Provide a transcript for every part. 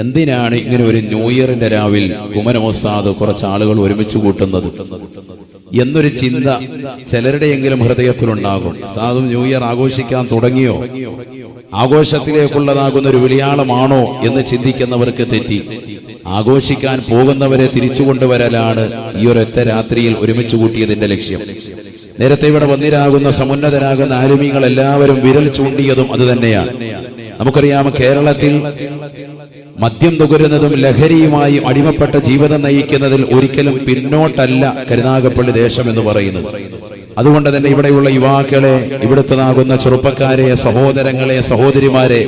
എന്തിനാണ് ഇങ്ങനെ ഒരു ന്യൂ ഇയറിന്റെ രാവിൽ കുമരം ഉസ്താദ് കുറച്ച് ആളുകൾ ഒരുമിച്ച് കൂട്ടുന്നത് എന്നൊരു ചിന്ത ചിലരുടെയെങ്കിലും ഹൃദയത്തിലുണ്ടാകും. ഉസ്താദും ന്യൂ ഇയർ ആഘോഷിക്കാൻ തുടങ്ങിയോ, ആഘോഷത്തിലേക്കുള്ളതാകുന്ന ഒരു വിളിയാളമാണോ എന്ന് ചിന്തിക്കുന്നവർക്ക് തെറ്റി. ആഘോഷിക്കാൻ പോകുന്നവരെ തിരിച്ചു കൊണ്ടുവരലാണ് ഈ ഒരൊറ്റ രാത്രിയിൽ ഒരുമിച്ച് കൂട്ടിയതിന്റെ ലക്ഷ്യം. നേരത്തെ ഇവിടെ വന്നിരാകുന്ന സമുന്നതരാകുന്ന ആലിമീങ്ങൾ എല്ലാവരും വിരൽ ചൂണ്ടിയതും അത് തന്നെയാണ്. നമുക്കറിയാം, കേരളത്തിൽ മദ്യം നുകരുന്നതും ലഹരിയുമായി അടിമപ്പെട്ട ജീവിതം നയിക്കുന്നതിൽ ഒരിക്കലും പിന്നോട്ടല്ല കരുനാഗപ്പള്ളി ദേശം എന്ന് പറയുന്നത്. അതുകൊണ്ട് തന്നെ ഇവിടെയുള്ള യുവാക്കളെ, ഇവിടുത്തതാകുന്ന ചെറുപ്പക്കാരെ, സഹോദരങ്ങളെ, സഹോദരിമാരെ,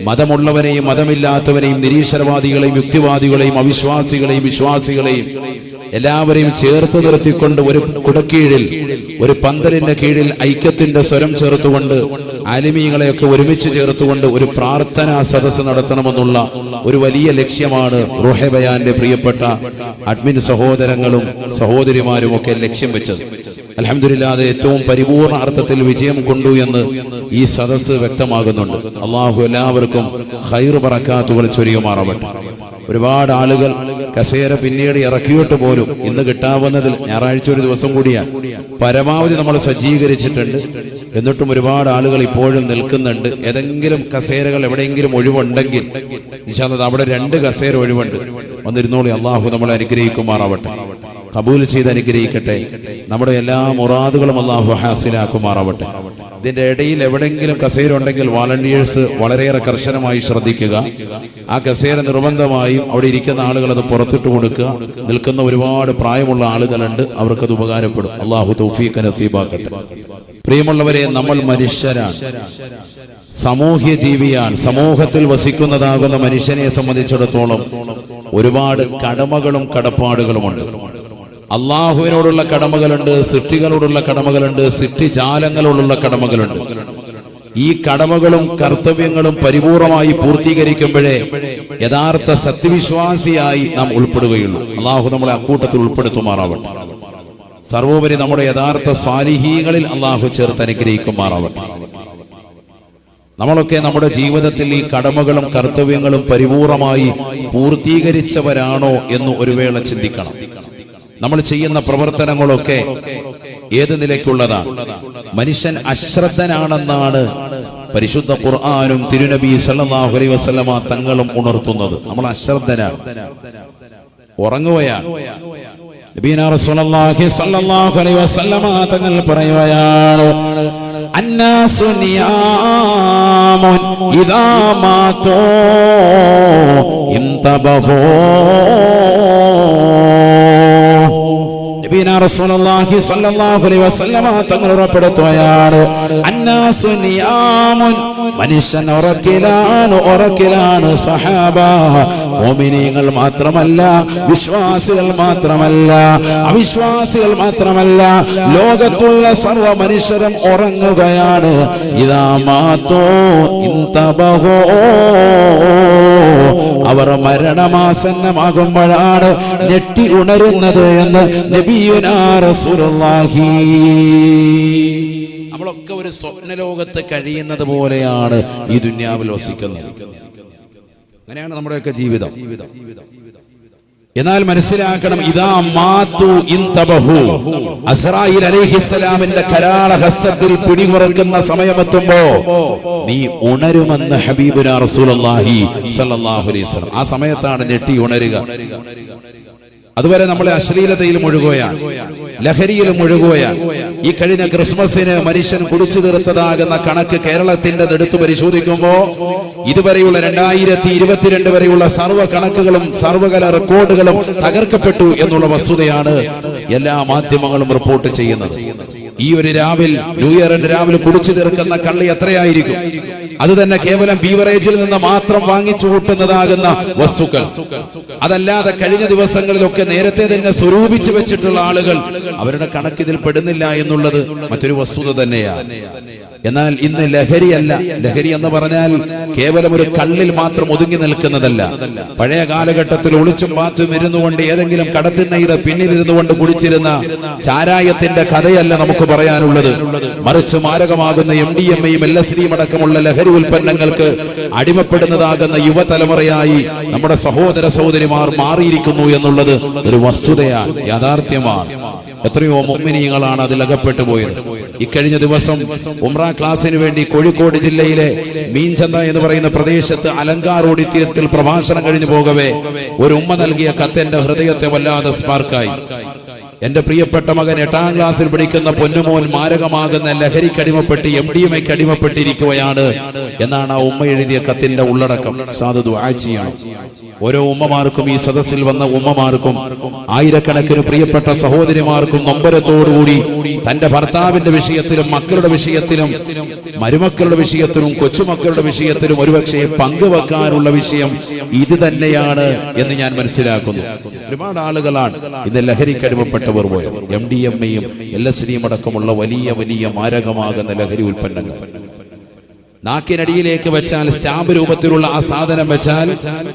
മതമുള്ളവരെയും മതമില്ലാത്തവരെയും, നിരീശ്വരവാദികളെയും യുക്തിവാദികളെയും അവിശ്വാസികളെയും വിശ്വാസികളെയും എല്ലാവരെയും ചേർത്ത് നിർത്തിക്കൊണ്ട് ഒരു കുടക്കീഴിൽ, ഒരു പന്തലിന്റെ കീഴിൽ ഐക്യത്തിന്റെ സ്വരം ചേർത്തുകൊണ്ട് ആലിമീങ്ങളെയൊക്കെ ഒരുമിച്ച് ചേർത്തുകൊണ്ട് ഒരു പ്രാർത്ഥനാ സദസ്സ് നടത്തണമെന്നുള്ള ഒരു വലിയ ലക്ഷ്യമാണ് റൂഹെ ബയാന്റെ പ്രിയപ്പെട്ട അഡ്മിൻ സഹോദരങ്ങളും സഹോദരിമാരും ഒക്കെ ലക്ഷ്യം വെച്ചത്. അൽഹംദുലില്ലാഹ്, അത് ഏറ്റവും പരിപൂർണ അർത്ഥത്തിൽ വിജയം കൊണ്ടു എന്ന് ഈ സദസ്സ് വ്യക്തമാകുന്നുണ്ട്. അള്ളാഹു എല്ലാവർക്കും ഖൈർ ബറകാത്തുകൾ ചൊരിയുമാറാവട്ടെ. ഒരുപാട് ആളുകൾ കസേര പിന്നീട് ഇറക്കിയിട്ട് പോലും ഇന്ന് കിട്ടാവുന്നതിൽ ഞായറാഴ്ച ഒരു ദിവസം കൂടിയാണ് പരമാവധി നമ്മൾ സജ്ജീകരിച്ചിട്ടുണ്ട്. എന്നിട്ടും ഒരുപാട് ആളുകൾ ഇപ്പോഴും നിൽക്കുന്നുണ്ട്. ഏതെങ്കിലും കസേരകൾ എവിടെയെങ്കിലും ഒഴിവുണ്ടെങ്കിൽ ഇൻഷാ അല്ലാഹ് അവിടെ 2 കസേര ഒഴിവുണ്ട്, വന്നിരുന്നോളി. അള്ളാഹു നമ്മളെ അനുഗ്രഹിക്കുമാറാവട്ടെ, കബൂൽ ചെയ്ത് അനുഗ്രഹിക്കട്ടെ. നമ്മുടെ എല്ലാ മുറാദുകളും അള്ളാഹു ഹാസിലാക്കുമാറാവട്ടെ. ഇതിന്റെ ഇടയിൽ എവിടെയെങ്കിലും കസേര ഉണ്ടെങ്കിൽ വാളണ്ടിയേഴ്സ് വളരെയേറെ കർശനമായി ശ്രദ്ധിക്കുക. ആ കസേര നിർബന്ധമായും അവിടെ ഇരിക്കുന്ന ആളുകൾ അത് പുറത്തിട്ട് കൊടുക്കുക. നിൽക്കുന്ന ഒരുപാട് പ്രായമുള്ള ആളുകളുണ്ട്, അവർക്കത് ഉപകാരപ്പെടും. അള്ളാഹു തൗഫീഖ് നസീബാക്കട്ടെ. പ്രിയമുള്ളവരെ, നമ്മൾ മനുഷ്യരാണ്, സാമൂഹ്യ ജീവിയാണ്. സമൂഹത്തിൽ വസിക്കുന്നതാകുന്ന മനുഷ്യനെ സംബന്ധിച്ചിടത്തോളം ഒരുപാട് കടമകളും കടപ്പാടുകളുമുണ്ട്. അള്ളാഹുവിനോടുള്ള കടമകളുണ്ട്, സൃഷ്ടികളോടുള്ള കടമകളുണ്ട്, സൃഷ്ടിജാലങ്ങളോടുള്ള കടമകളുണ്ട്. ഈ കടമകളും കർത്തവ്യങ്ങളും പരിപൂർണമായി പൂർത്തീകരിക്കുമ്പോഴേ യഥാർത്ഥ സത്യവിശ്വാസിയായി നാം ഉൾപ്പെടുകയുള്ളൂ. അള്ളാഹു നമ്മളെ അക്കൂട്ടത്തിൽ ഉൾപ്പെടുത്തുമാറാവട്ടെ. സർവോപരി നമ്മുടെ യഥാർത്ഥ സാലിഹീങ്ങളിൽ അള്ളാഹു ചേർത്ത് അനുഗ്രഹിക്കുമാറാവട്ടെ. നമ്മളൊക്കെ നമ്മുടെ ജീവിതത്തിൽ ഈ കടമകളും കർത്തവ്യങ്ങളും പരിപൂർണമായി പൂർത്തീകരിച്ചവരാണോ എന്ന് ഒരു വേള ചിന്തിക്കണം. നമ്മൾ ചെയ്യുന്ന പ്രവർത്തനങ്ങളൊക്കെ ഏത് നിലയ്ക്കുള്ളതാണ്? മനുഷ്യൻ അശ്രദ്ധനാണെന്നാണ് പരിശുദ്ധ ഖുർആനും തിരുനബി സല്ലല്ലാഹു അലൈഹി വസല്ലമ തങ്ങളും ഉണർത്തുന്നത്. നമ്മൾ അശ്രദ്ധനാണ്, ഉറങ്ങുകയാണ്. നബിയനാ റസൂലുള്ളാഹി സല്ലല്ലാഹു അലൈഹി വസല്ലമ തങ്ങൾ പറയുകയാണ്, അന്നാസു നിയാമുൻ ഇദാ മാതൂ ഇൻതബഹൂ. നബിയനാ റസൂലുള്ളാഹി സ്വല്ലല്ലാഹു അലൈഹി വസല്ലമ തങ്ങൾ ഉറപ്പെടുത്തുകയാണ്, അന്നാസു നിയാമുൻ, മനുഷ്യൻ ഉറക്കിലാണ് സഹാബ. മുഅ്മിനീങ്ങൾ മാത്രമല്ല, വിശ്വാസികൾ മാത്രമല്ല, അവിശ്വാസികൾ മാത്രമല്ല, ലോകത്തുള്ള സർവ്വ മനുഷ്യരും ഉറങ്ങുകയാണ്. ഇദാ മാതൂ ഇൻതബഹൂ, അവർ മരണമാസന്നമാകുമ്പോഴാണ് ഞെട്ടി ഉണരുന്നത് എന്ന് നബിയുനാ റസൂലുള്ളാഹി. നമ്മളൊക്കെ ഒരു സ്വപ്നലോകത്ത് കഴിയുന്നത് പോലെയാണ് ഈ ദുനിയാവിൽ വസിക്കുന്നത്. അങ്ങനെയാണ് നമ്മുടെയൊക്കെ ജീവിതം. എന്നാൽ മനസ്സിലാക്കണം, ഇദാ മാതു ഇൻതബഹു, അസ്റായീൽ അലൈഹിസ്സലാമിന്റെ കരാള ഹസ്തത്തിൽ പിടിമുറുക്കുന്ന സമയമെത്തുമ്പോ നീ ഉണരുമെന്ന് ഹബീബുനാ റസൂലുള്ളാഹി സ്വല്ലല്ലാഹു അലൈഹി വസല്ലം. ആ സമയത്താണ് ഞെട്ടി ഉണരുക. അതുവരെ നമ്മളെ അശ്ലീലതയിൽ മുഴുകുകയാണ്, ലഹരിയിൽ മുഴുകുകയാണ്. ഈ കഴിഞ്ഞ ക്രിസ്മസിന് മനുഷ്യൻ കുടിച്ചു തീർത്തതാകുന്ന കണക്ക് കേരളത്തിന്റെ എടുത്തു പരിശോധിക്കുമ്പോ ഇതുവരെയുള്ള 2022 വരെയുള്ള സർവ്വ കണക്കുകളും സർവ്വകല റെക്കോർഡുകളും തകർക്കപ്പെട്ടു എന്നുള്ള വസ്തുതയാണ് എല്ലാ മാധ്യമങ്ങളും റിപ്പോർട്ട് ചെയ്യുന്നത്. ഈ ഒരു ന്യൂ ഇയറിന്റെ രാവിലെ കുടിച്ചു തീർക്കുന്ന കള്ളി എത്രയായിരിക്കും? അത് തന്നെ കേവലം ബീവറേജിൽ നിന്ന് മാത്രം വാങ്ങിച്ചു കൂട്ടുന്നതാകുന്ന വസ്തുക്കൾ. അതല്ലാതെ കഴിഞ്ഞ ദിവസങ്ങളിലൊക്കെ നേരത്തെ തന്നെ സ്വരൂപിച്ചു വെച്ചിട്ടുള്ള ആളുകൾ, അവരുടെ കണക്കിതിൽ പെടുന്നില്ല എന്നുള്ളത് മറ്റൊരു വസ്തുത തന്നെയാണ്. എന്നാൽ ഇന്ന് ലഹരിയല്ല. ലഹരി എന്ന് പറഞ്ഞാൽ കേവലം ഒരു കള്ളിൽ മാത്രം ഒതുങ്ങി നിൽക്കുന്നതല്ല. പഴയ കാലഘട്ടത്തിൽ ഒളിച്ചും പാത്തും ഇരുന്നുകൊണ്ട് ഏതെങ്കിലും കടത്തിണ്ണയുടെ പിന്നിലിരുന്നു കൊണ്ട് കുടിച്ചിരുന്ന ചാരായത്തിന്റെ കഥയല്ല നമുക്ക് പറയാനുള്ളത്. മറിച്ച് മാരകമാകുന്ന MDMA-യും LSD-യും അടക്കമുള്ള ലഹരി ഉൽപ്പന്നങ്ങൾക്ക് അടിമപ്പെടുന്നതാകുന്ന യുവതലമുറയായി നമ്മുടെ സഹോദര സഹോദരിമാർ മാറിയിരിക്കുന്നു എന്നുള്ളത് ഒരു വസ്തുതയാണ്, യാഥാർത്ഥ്യമാണ്. എത്രയോ മുഅ്മിനീങ്ങളാണ് അതിൽ അകപ്പെട്ടു പോയത്. ഇക്കഴിഞ്ഞ ദിവസം ഉംറ ക്ലാസിന് വേണ്ടി കോഴിക്കോട് ജില്ലയിലെ മീൻചന്ത എന്ന് പറയുന്ന പ്രദേശത്ത് അലങ്കാർ ഓഡിറ്റോറിയത്തിൽ പ്രഭാഷണം കഴിഞ്ഞു പോകവേ ഒരു ഉമ്മ നൽകിയ കത്ത് എന്റെ ഹൃദയത്തെ വല്ലാതെ സ്പാർക്കായി. എന്റെ പ്രിയപ്പെട്ട മകൻ 8ാം ക്ലാസ്സിൽ പഠിക്കുന്ന പൊന്നുമോൻ മാരകമാകുന്ന ലഹരിക്കടിമപ്പെട്ട് MDMA-ക്ക് അടിമപ്പെട്ടിരിക്കുകയാണ് എന്നാണ് ആ ഉമ്മ എഴുതിയ കത്തിന്റെ ഉള്ളടക്കം. ദുആ ചെയ്യണം. ഓരോ ഉമ്മമാർക്കും, ഈ സദസ്സിൽ വന്ന ഉമ്മമാർക്കും, ആയിരക്കണക്കിന് പ്രിയപ്പെട്ട സഹോദരിമാർക്കും നൊമ്പരത്തോടുകൂടി തന്റെ ഭർത്താവിന്റെ വിഷയത്തിലും മക്കളുടെ വിഷയത്തിലും മരുമക്കളുടെ വിഷയത്തിലും കൊച്ചുമക്കളുടെ വിഷയത്തിലും ഒരുപക്ഷെ പങ്കുവെക്കാനുള്ള വിഷയം ഇത് തന്നെയാണ് എന്ന് ഞാൻ മനസ്സിലാക്കുന്നു. ഒരുപാട് ആളുകളാണ് ഇന്ന് ലഹരിക്കടിമപ്പെട്ടവർ പോയത്. MDMA-യും LSD-യും അടക്കമുള്ള വലിയ വലിയ മാരകമാകുന്ന ലഹരി ഉൽപ്പന്നങ്ങൾ നാക്കിനടിയിലേക്ക് വെച്ചാൽ, സ്റ്റാമ്പ് രൂപത്തിലുള്ള ആ സാധനം വെച്ചാൽ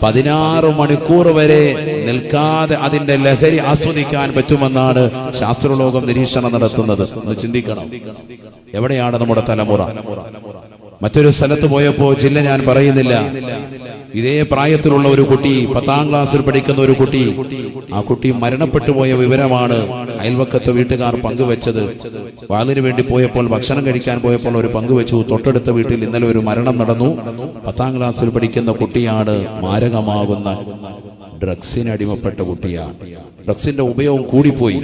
16 മണിക്കൂർ വരെ നിൽക്കാതെ അതിന്റെ ലഹരി ആസ്വദിക്കാൻ പറ്റുമെന്നാണ് ശാസ്ത്രലോകം നിരീക്ഷണം നടത്തുന്നത്. ഒന്ന് ചിന്തിക്കണം, എവിടെയാണ് നമ്മുടെ തലമുറ? മറ്റൊരു സ്ഥലത്ത് പോയപ്പോ, ജില്ല ഞാൻ പറയുന്നില്ല, ഇതേ പ്രായത്തിലുള്ള ഒരു കുട്ടി, 10ാം ക്ലാസ്സിൽ പഠിക്കുന്ന ഒരു കുട്ടി, ആ കുട്ടി മരണപ്പെട്ടു പോയ വിവരമാണ് അയൽവക്കത്തെ വീട്ടുകാർ പങ്കുവെച്ചത്. വാളിന് വേണ്ടി പോയപ്പോൾ, ഭക്ഷണം കഴിക്കാൻ പോയപ്പോൾ ഒരു പങ്കുവെച്ചു. തൊട്ടടുത്ത വീട്ടിൽ ഇന്നലെ ഒരു മരണം നടന്നു. 10ാം ക്ലാസ്സിൽ പഠിക്കുന്ന കുട്ടിയാണ്. മാരകമാകുന്ന ഡ്രഗ്സിന് അടിമപ്പെട്ട കുട്ടിയാണ്. ഡ്രഗ്സിന്റെ ഉപയോഗം കൂടിപ്പോയി.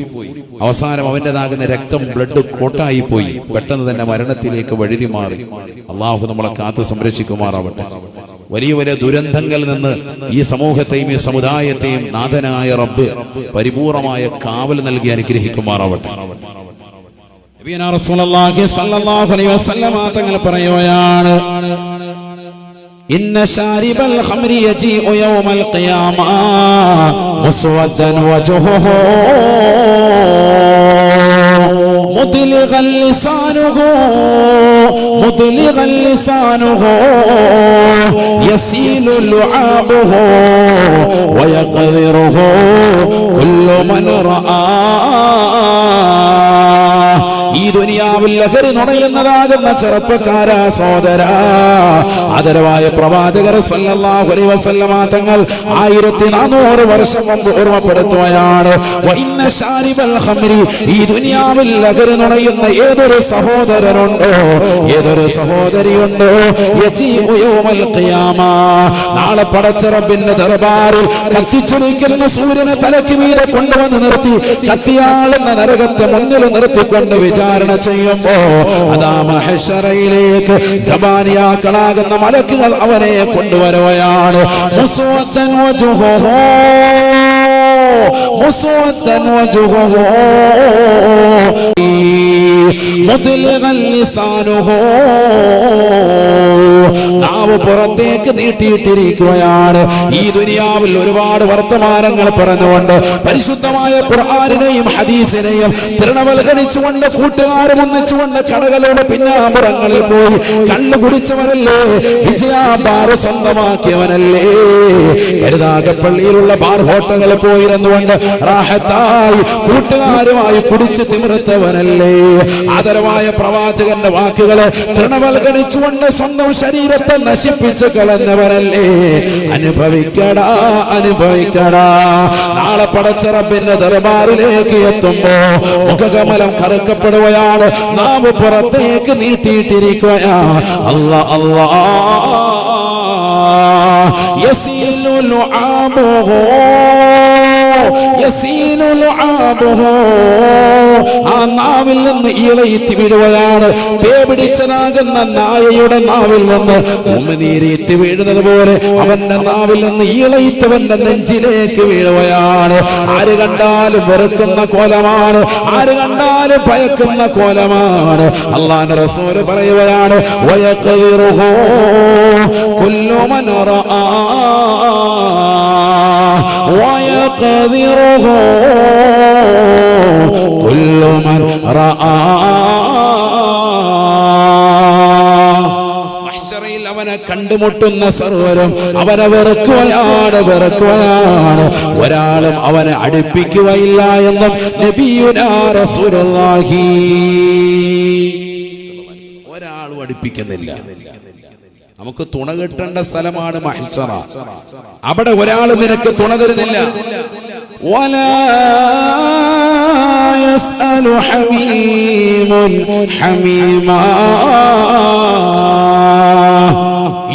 അവസാനം അവന്റേതാകുന്ന രക്തം, ബ്ലഡ് കോട്ടായി പോയി. പെട്ടെന്ന് തന്നെ മരണത്തിലേക്ക് വഴുതി മാറി. അള്ളാഹു നമ്മളെ കാത്തു സംരക്ഷിക്കുമാറാവട്ടെ. വലിയ വലിയ ദുരന്തങ്ങളിൽ നിന്ന് ഈ സമൂഹത്തെയും ഈ സമുദായത്തെയും നാഥനായ റബ്ബ് പരിപൂർണമായ കാവൽ നൽകി അനുഗ്രഹിക്കുമാറാവട്ടെ. നബിയനാ റസൂലുള്ളാഹി സ്വല്ലല്ലാഹു അലൈഹി വസല്ലം തങ്ങൾ പറയുകയാണ്, ഇന്ന ശാരിബൽ ഖംരി യജീഉ യൗമൽ ഖിയാമ മുസ്വദ്ദൻ വജ്ഹുഹു മുദ്ലിഗൻ ലിസാനുഹു യസീലു ലുആബുഹു വയഖദിറുഹു കുല്ലു മൻ റആ. ഈ ദുനിയാവിൽ ലഹരി നുണയുന്നതാകുന്ന ചെറുപ്പക്കാരാ, സഹോദരാ, ആദരവായ പ്രവാചകർ സല്ലല്ലാഹു അലൈഹി വസല്ലമ തങ്ങൾ 1400 വർഷം മുമ്പ് ഓർമ്മപ്പെടുത്തുകയാണ്, വഇന്ന ശാരിബൽ ഖംരി, ഈ ദുനിയാവിൽ ലഹരി നുണയുന്ന ഏതൊരു സഹോദരനുണ്ടോ, ഏതൊരു സഹോദരിയുണ്ടോ, യജീഉ യൗമൽ ഖിയാമ, നാളെ പടച്ച റബ്ബിന്റെ ദർബാറിൽ കത്തിച്ചൊലിക്കുന്ന സൂര്യനെ തലയ്ക്ക് മീതെ കൊണ്ടുവന്ന് നിർത്തി കത്തിയാളുന്ന നരകത്തെ മുന്നിൽ നിർത്തിക്കൊണ്ട് വിചാരണ ചെയ്യുമ്പോ അതാ മഹ്ശറയിലേക്ക് സബാനിയാക്കളാകുന്ന മലക്കുകൾ അവനെ കൊണ്ടുവരുകയാണ്. മുസ്വദ്ദൻ വജ്ഹുഹു മുദ്ലിഗൻ ലിസാനുഹു, നാവ് പുറത്തേക്ക് നീട്ടിയിട്ടിരിക്കുകയാണ്. ഈ ദുനിയാവിൽ ഒരുപാട് വർത്തമാനങ്ങൾ പറഞ്ഞുകൊണ്ട് പരിശുദ്ധമായ ഖുർആനിനെയും ഹദീസിനെയും തൃണവൽക്കരിച്ചുകൊണ്ട് കൂട്ടുകാരും ഒന്നിച്ചുകൊണ്ട് കടകളുടെ പിന്നാമ്പുറങ്ങളിൽ പോയി കള്ളു കുടിച്ചവനല്ലേ, വിജയാബാർ സ്വന്തമാക്കിയവനല്ലേ, കരുതാകപ്പള്ളിയിലുള്ള ബാർ ഹോട്ടലുകളിൽ പോയിരുന്നുകൊണ്ട് റാഹത്തായി കൂട്ടുകാരുമായി കുടിച്ച് തിമിർത്തവനല്ലേ, ആദരവായ പ്രവാചകന്റെ വാക്കുകളെ തൃണവൽക്കരിച്ചുകൊണ്ട് സ്വന്തം ശരീരത്തെ നശിപ്പിച്ചു കളഞ്ഞവരല്ലേ. അനുഭവിക്കടാ, അനുഭവിക്കടാ. നാളെ പടച്ച റബ്ബിന്റെ ദർബാറിലേക്ക് എത്തുമ്പോ മുഖകമലം കറുക്കപ്പെടുകയാണ്, നാവ് പുറത്തേക്ക് നീട്ടിയിട്ടിരിക്കുകയാ. അല്ലാ അല്ലാ യസീലു ലുആബുഹു ആ നാവിൽ നിന്ന് ഇളയിത്തി വീഴുകയാണ്. പേപിടിച്ചതാകുന്ന നായയുടെ നാവിൽ നിന്ന് ഉമിനീരെത്തി വീഴുന്നത് പോലെ അവന്റെ നാവിൽ നിന്ന് ഇളയിത്തവന്റെ നെഞ്ചിലേക്ക് വീഴുകയാണ്. ആര് കണ്ടാലും വെറുക്കുന്ന കോലമാണ്, ആര് കണ്ടാലും ഭയക്കുന്ന കോലമാണ്. അല്ലാഹുവിന്റെ റസൂല് പറയുകയാണ്, വയഖദിറുഹു കുല്ലു മൻ റആ ويقذره كل من رأى. കണ്ടുമുട്ടുന്ന സർവരും അവനെ വെറുക്കുകയാണ്. ഒരാളും അവനെ അടുപ്പിക്കുകയില്ല എന്നും നബിയുനാ റസൂലുള്ളാഹി. ഒരാളും അടുപ്പിക്കുന്നില്ല. നമുക്ക് തുണ കിട്ടേണ്ട സ്ഥലമാണ് മഹ്ശറ. അവിടെ ഒരാളും നിനക്ക് തുണ തരുന്നില്ല. ولا يسأل حميم حميما.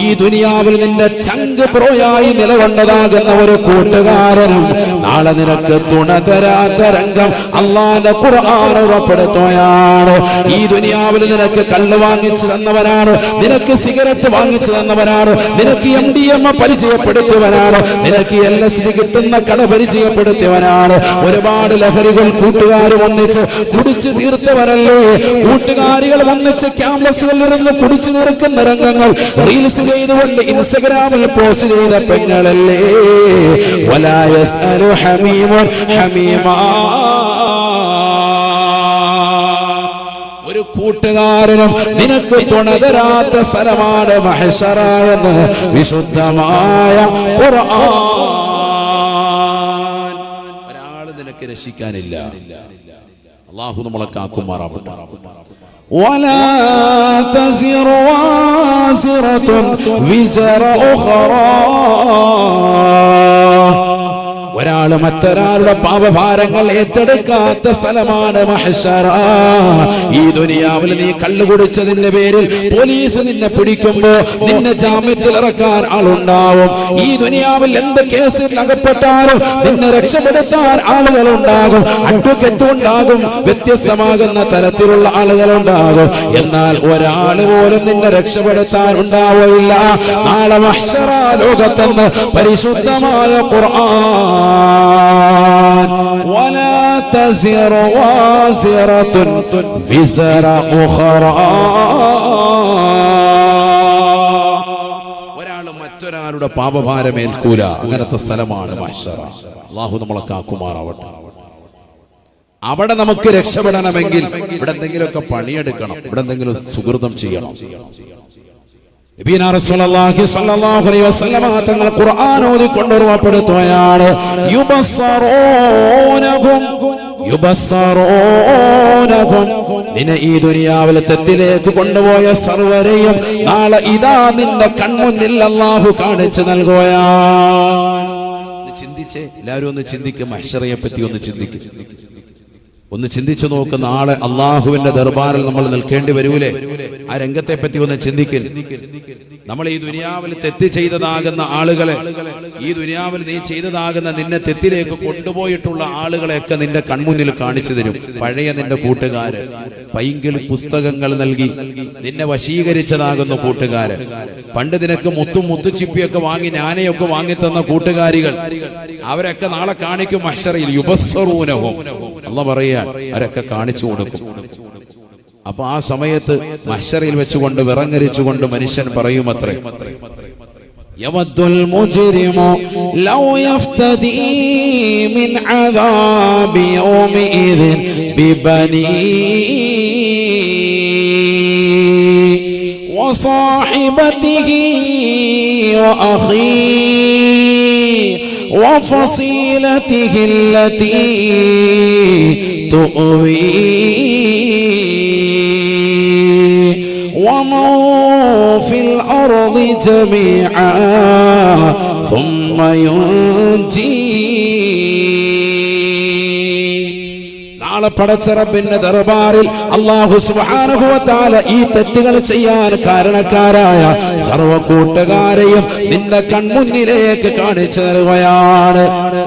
ഈ ദുനിയാവിൽ നിന്റെ ചങ്ക് പ്രോയായി നിലകൊണ്ടതാകുന്ന ഒരു കൂട്ടുകാരനും നാളെ നിനക്ക് തുണ തരാത്ത രംഗം അല്ലാഹുവിന്റെ ഖുർആൻ ഉറപ്പെടുത്തുകയാണ്. ഈ ദുനിയാവിൽ നിനക്ക് കള്ള് വാങ്ങിച്ചു തന്നവനാണ്, നിനക്ക് സിഗരറ്റ് വാങ്ങിച്ചു തന്നവനാണ്, നിനക്ക് MDMA പരിചയപ്പെടുത്തിയവനാണ്, നിനക്ക് LSD കിട്ടുന്ന കട പരിചയപ്പെടുത്തിയവനാണ്. ഒരുപാട് ലഹരികൾ കൂട്ടുകാർ ഒന്നിച്ച് കുടിച്ചു തീർത്തവരല്ലേ. കൂട്ടുകാരികൾ ഒന്നിച്ച് ക്യാമ്പസുകളിൽ ഇരുന്ന് കുടിച്ചു തീർക്കുന്ന രംഗങ്ങൾ റീൽസ് ചെയ്തുകൊണ്ട് ഇൻസ്റ്റഗ്രാമിൽ പോസ്റ്റ് ചെയ്ത പെങ്ങളല്ലേ. വലാ യസ്അലു ഹമീമുൻ ഹമീമാ. ഒരു കൂട്ടുകാരനും നിനക്ക് തുണ തരാത്ത സ്ഥലമാണ് മഹ്ശറ എന്ന് വിശുദ്ധമായ ഖുർആൻ. ഒരാൾ നിനക്ക് രക്ഷിക്കാനില്ല. അല്ലാഹു നമ്മളെ കാക്കുമാറാവട്ടെ. ولا تزر وازرة وزر أخرى. ഒരാൾ മറ്റൊരാളുടെ പാപഭാരങ്ങൾ ഏറ്റെടുക്കാത്ത സ്ഥലമാണ് മഹ്ശറ. ഈ ദുനിയാവിൽ നീ കള്ളു കുടിച്ചതിന്റെ പേരിൽ പോലീസ് നിന്നെ പിടിക്കുമ്പോ നിന്നെ ജാമ്യത്തിൽ ഇറക്കാൻ ആളുണ്ടാവും. ഈ ദുനിയാവിൽ എന്ത് കേസിൽ അകപ്പെട്ടാലും നിന്നെ രക്ഷപ്പെടുത്താൻ ആളുകളുണ്ടാകും, അഡ്വക്കറ്റ് ഉണ്ടാകും, വ്യത്യസ്തമാകുന്ന തരത്തിലുള്ള ആളുകളുണ്ടാകും. എന്നാൽ ഒരാൾ പോലും നിന്നെ രക്ഷപ്പെടുത്താൻ ഉണ്ടാവില്ല. നാളെ മഹ്ശറ ലോകത്തെന്ന് പരിശുദ്ധമായ ഖുർആൻ. ولا تزر وازرة وزر أخرى. ഒരാൾ മറ്റൊരാളുടെ പാപഭാരമേൽക്കൂല. അങ്ങനത്തെ സ്ഥലമാണ് മഹ്ശറ. അല്ലാഹു നമ്മളെ കാക്കുമാറാവട്ടെ. അവിടെ നമുക്ക് രക്ഷപ്പെടണമെങ്കിൽ ഇവിടെ എന്തെങ്കിലുമൊക്കെ പണിയെടുക്കണം, ഇവിടെ എന്തെങ്കിലും സുകൃതം ചെയ്യണം. നബിയുനാ റസൂലുള്ളാഹി സ്വല്ലല്ലാഹു അലൈഹി വസല്ലമ തങ്ങൾ ഖുർആൻ ഓതിക്കൊണ്ട് ഉറപ്പെടുത്തുകയാണ്. യുബസ്സറൂനഹും. നിന്നെ ഈ ദുനിയാവിലെ തെറ്റിലേക്ക് കൊണ്ടുപോയ സർവരെയും നാളെ ഇതാ നിന്റെ കൺമുന്നിൽ അല്ലാഹു കാണിച്ചു നൽകുകയാണ്. ചിന്തിച്ചേ, എല്ലാവരും ഒന്ന് ചിന്തിക്കും. മഹ്ശറയെ പറ്റി ഒന്ന് ചിന്തിക്കും. ഒന്ന് ചിന്തിച്ചു നോക്ക്. നാളെ അള്ളാഹുവിന്റെ ദർബാറിൽ നമ്മൾ നിൽക്കേണ്ടി വരൂലേ? ആ രംഗത്തെ പറ്റി ഒന്ന് ചിന്തിക്കും. നമ്മൾ ഈ ദുനിയാവിൽ തെറ്റ് ചെയ്തതാകുന്ന ആളുകളെ, ഈ ദുനിയാവിൽ നീ ചെയ്തതാകുന്ന നിന്നെ തെറ്റിലേക്ക് കൊണ്ടുപോയിട്ടുള്ള ആളുകളെയൊക്കെ നിന്റെ കൺമുന്നിൽ കാണിച്ചു തരും. പഴയ നിന്റെ കൂട്ടുകാര്, പൈങ്കിളി പുസ്തകങ്ങൾ നൽകി നിന്നെ വശീകരിച്ചതാകുന്ന കൂട്ടുകാര്, പണ്ട് നിനക്ക് മുത്തും മുത്തുച്ചിപ്പിയൊക്കെ വാങ്ങി ഞാനയൊക്കെ വാങ്ങിത്തന്ന കൂട്ടുകാരികൾ, അവരൊക്കെ നാളെ കാണിക്കും മഹ്ശറയിൽ. യുബസ്സറൂനഹും. അല്ലാഹു പറയാ അവരൊക്കെ കാണിച്ചു കൊടുക്കും. അപ്പൊ ആ സമയത്ത് മഹ്ശറയിൽ വെച്ചുകൊണ്ട് വിറങ്ങരിച്ചുകൊണ്ട് മനുഷ്യൻ പറയുമത്രേ, യവദ്ദുൽ മുജ്രിമു ലൗ യഫ്തദി മിൻ അദാബി യൗമിഇദിൻ ബിബനീ വസാഹിബതിഹി വഅഖീ وفصيلته التي تؤويه ومن في الأرض جميعا ثم ينجيه. നാളെ പടച്ച റബ്ബിന്റെ ദർബാറിൽ അല്ലാഹു സുബ്ഹാനഹു വ തആല ഈ തെറ്റുകൾ ചെയ്യാൻ കാരണക്കാരായ സർവ്വ കൂട്ടുകാരെയും നിന്റെ കൺമുന്നിലേക്ക് കാണിച്ചു തരുകയാണ്.